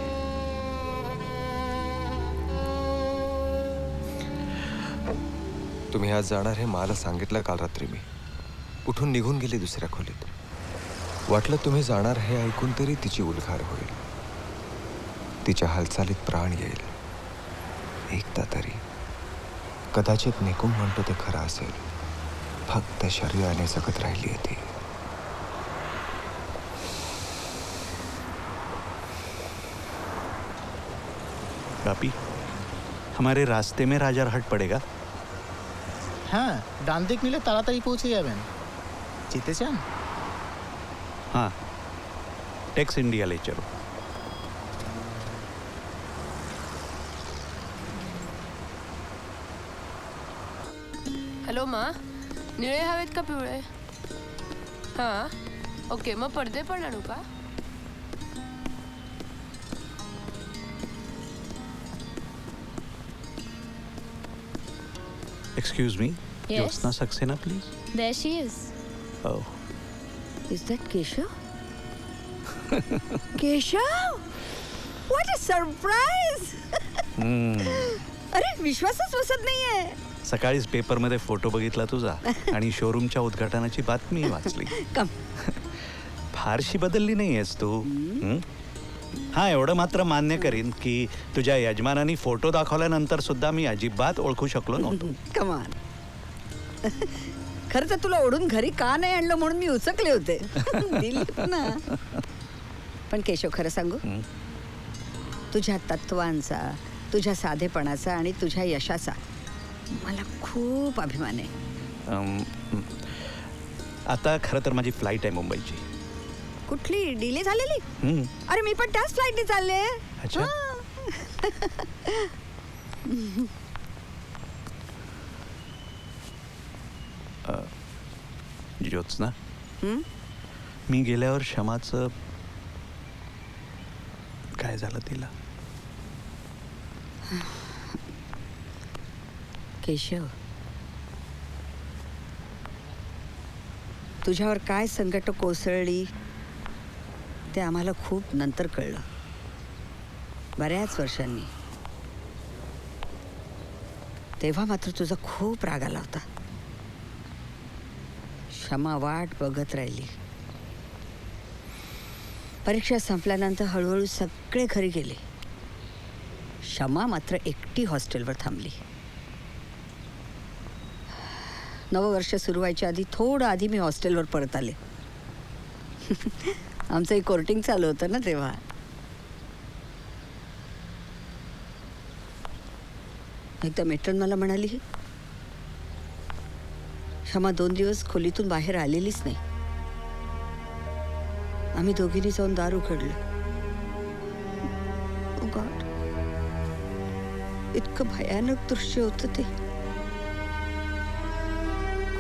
तुम्ही आज जाणार हे मला सांगितलं काल रात्री. मी उठून निघून गेली दुसऱ्या खोलीत. वाटलं तुम्ही जाणार हे ऐकून तरी तिची उलघार होईल, तिच्या हालचालीत प्राण येईल. एकदा तरी कदाचित निकुम म्हणतो ते खरं असेल. फक्त शरीराने जगत राहिली आहे ती. पापी, हमारे रास्ते में राजारहाट पड़ेगा? हाँ, डांस देखने लिए ताड़ाताड़ी पहुंच गया बहन. जीते चांद. हाँ, टेक्स इंडिया ले चलो. हॅलो मा, निळे हवेत का पिवळे? हां, ओके. मग पडदे पण आणू का? Excuse me, Yes? Jyotsna Saxena, please. There she is. Oh. Is that Keshav? Keshav? What a surprise! अरे विश्वासच बसत नाहीये. सकाळीच पेपरमध्ये फोटो बघितला तुझा आणि शोरूमच्या उद्घाटनाची बातमी वाचली. कम. फारशी बदलली नाहीयेस तू. हा, एवढं मात्र मान्य करीन की तुझ्या यजमानांनी फोटो दाखवल्यानंतर सुद्धा मी अजिबात ओळखू शकलो नव्हतो. कमान. खरं तर तुला ओढून घरी का नाही आणलं म्हणून मी उचकले होते. दिलीप ना. पण केशव, खरं सांगू, तुझ्या तत्वांचा, तुझ्या साधेपणाचा आणि तुझ्या यशाचा मला खूप अभिमान आहे. आता खरं तर माझी फ्लाईट आहे मुंबईची. कुठली? डिले झालेली? अरे मी पण त्याच फ्लाईटने चालले. अच्छा. ज्योत्स्ना, मी गेल्यावर क्षमाचं काय झालं तिला? केशव, तुझ्यावर काय संकट कोसळली ते आम्हाला खूप नंतर कळलं, बऱ्याच वर्षांनी. तेव्हा मात्र तुझा खूप राग आला होता. क्षमा वाट बघत राहिली. परीक्षा संपल्यानंतर हळूहळू सगळे घरी गेले. क्षमा मात्र एकटी हॉस्टेलवर थांबली. नववर्ष सुरू व्हायच्या आधी थोडं आधी मी हॉस्टेलवर परत आले. आमचंही कोर्टिंग चालू होतं ना तेव्हा. एकदा मेट्रन मला म्हणाली, क्षमा 2 दिवस खोलीतून बाहेर आलेलीच नाही. आम्ही दोघींनी जाऊन दार उघडलं. Oh God. इतकं भयानक दृश्य होतं ते.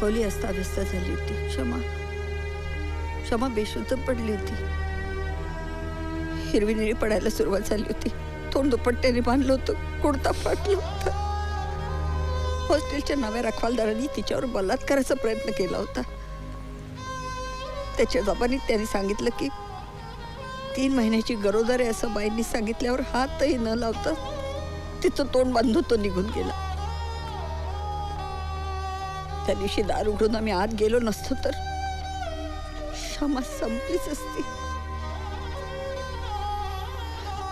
खोली अस्ताव्यस्त झाली होती. क्षमा बेशुद्ध पडली होती. हिरवी निळी पडायला सुरुवात झाली होती. तोंड दुपट्ट्याने बांधलं होतं. कुर्ता फाटलं होतं. हॉस्टेलच्या नव्या रखवालदारांनी तिच्यावर बलात्काराचा प्रयत्न केला होता. त्याच्या जबानीत त्यांनी सांगितलं की 3 महिन्याची गरोदर आहे असं बाईंनी सांगितल्यावर हातही न लावता तिचं तोंड बांधून तो निघून गेला. त्या दिवशी दार उघडून आम्ही आत गेलो नसतो तर क्षमा संपलीच असती.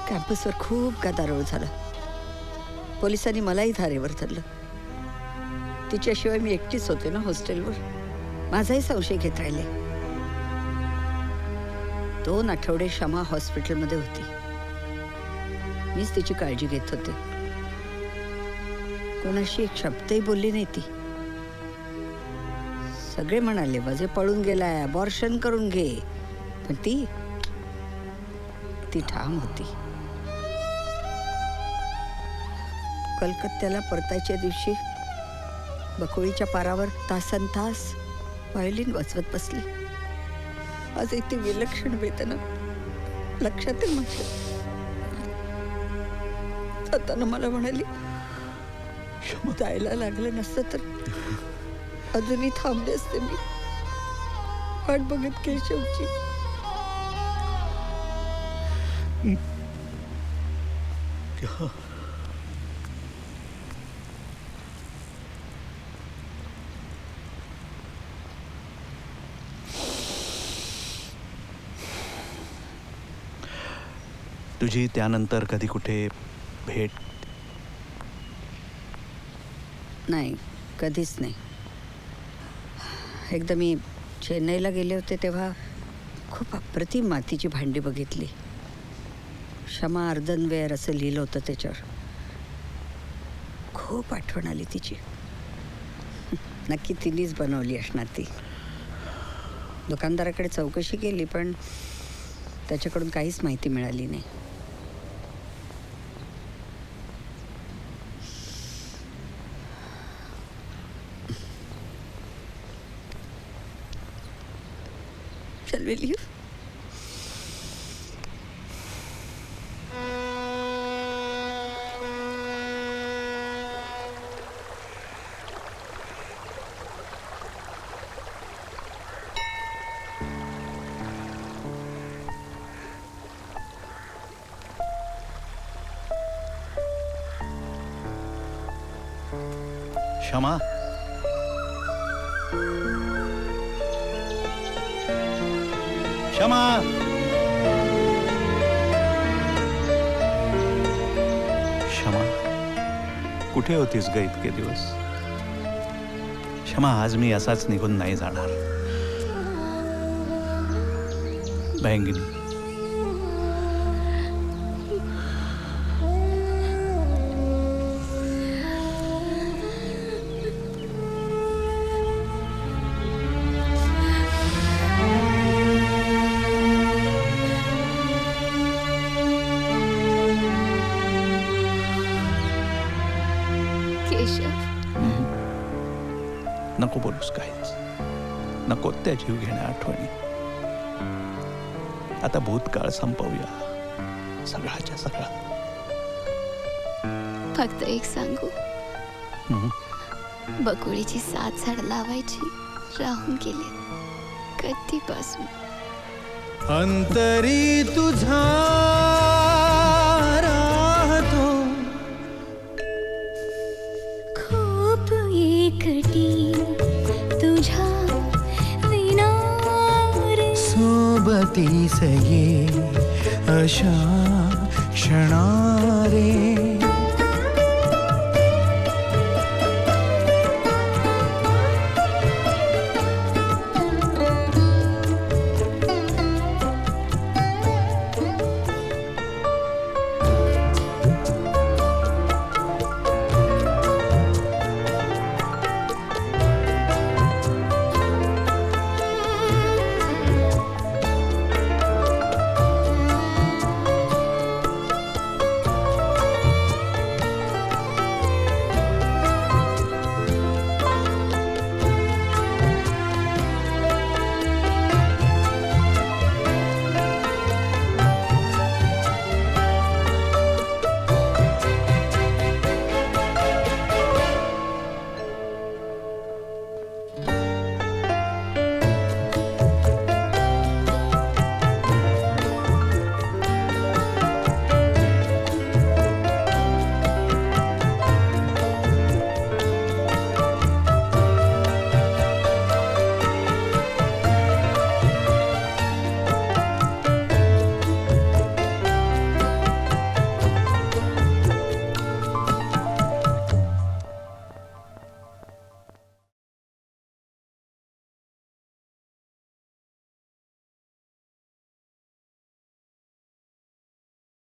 कॅम्पसवर खूप गदारोळ झाला. पोलिसांनी मलाही धारेवर धरलं. तिच्याशिवाय मी एकटीच होते ना हॉस्टेलवर. माझाही संशय घेत राहिले. 2 आठवडे क्षमा हॉस्पिटलमध्ये होती. मीच तिची काळजी घेत होते. कोणाशी एक शब्दही बोलली नाही ती. सगळे म्हणाले वजे पळून गेलाय, अबॉर्शन करून घे, पण ती ठाम होती. कलकत्त्याला परतायच्या दिवशी बकोळीच्या पारावर तासनतास व्हायोलिन वाजवत बसली. आज ती विलक्षण वेदना लक्षात येईल माझ्या. जाताना मला म्हणाली, जायला लागलं नसतं तर अजूनही थांबले असते मी वाट बघत केशवची. तुझी त्यानंतर कधी कुठे भेट? नाही, कधीच नाही. एकदा मी चेन्नईला गेले होते तेव्हा खूप अप्रतिम मातीची भांडी बघितली. क्षमा अर्धनवेअर असं लिहिलं होतं त्याच्यावर. खूप आठवण आली तिची. नक्की तिनेच बनवली असणार ती. दुकानदाराकडे चौकशी केली पण त्याच्याकडून काहीच माहिती मिळाली नाही. Shall we leave? क्षमा, क्षमा, क्षमा, कुठे होतीस ग इतके दिवस? क्षमा, आज मी असाच निघून नाही जाणार. बँगिनी, नको बोलूस काहीच. नको त्या जीव घेण्या आठवणी. आता भूतकाळ संपवूया, सगळ्याच्या सगळा. फक्त एक सांगू, बकुळीची 7 झाड लावायची राहून गेले कधीपासून. अंतरी तुझा राहतो खूप एकटी तुझ्या दिवस ये अशा क्षणा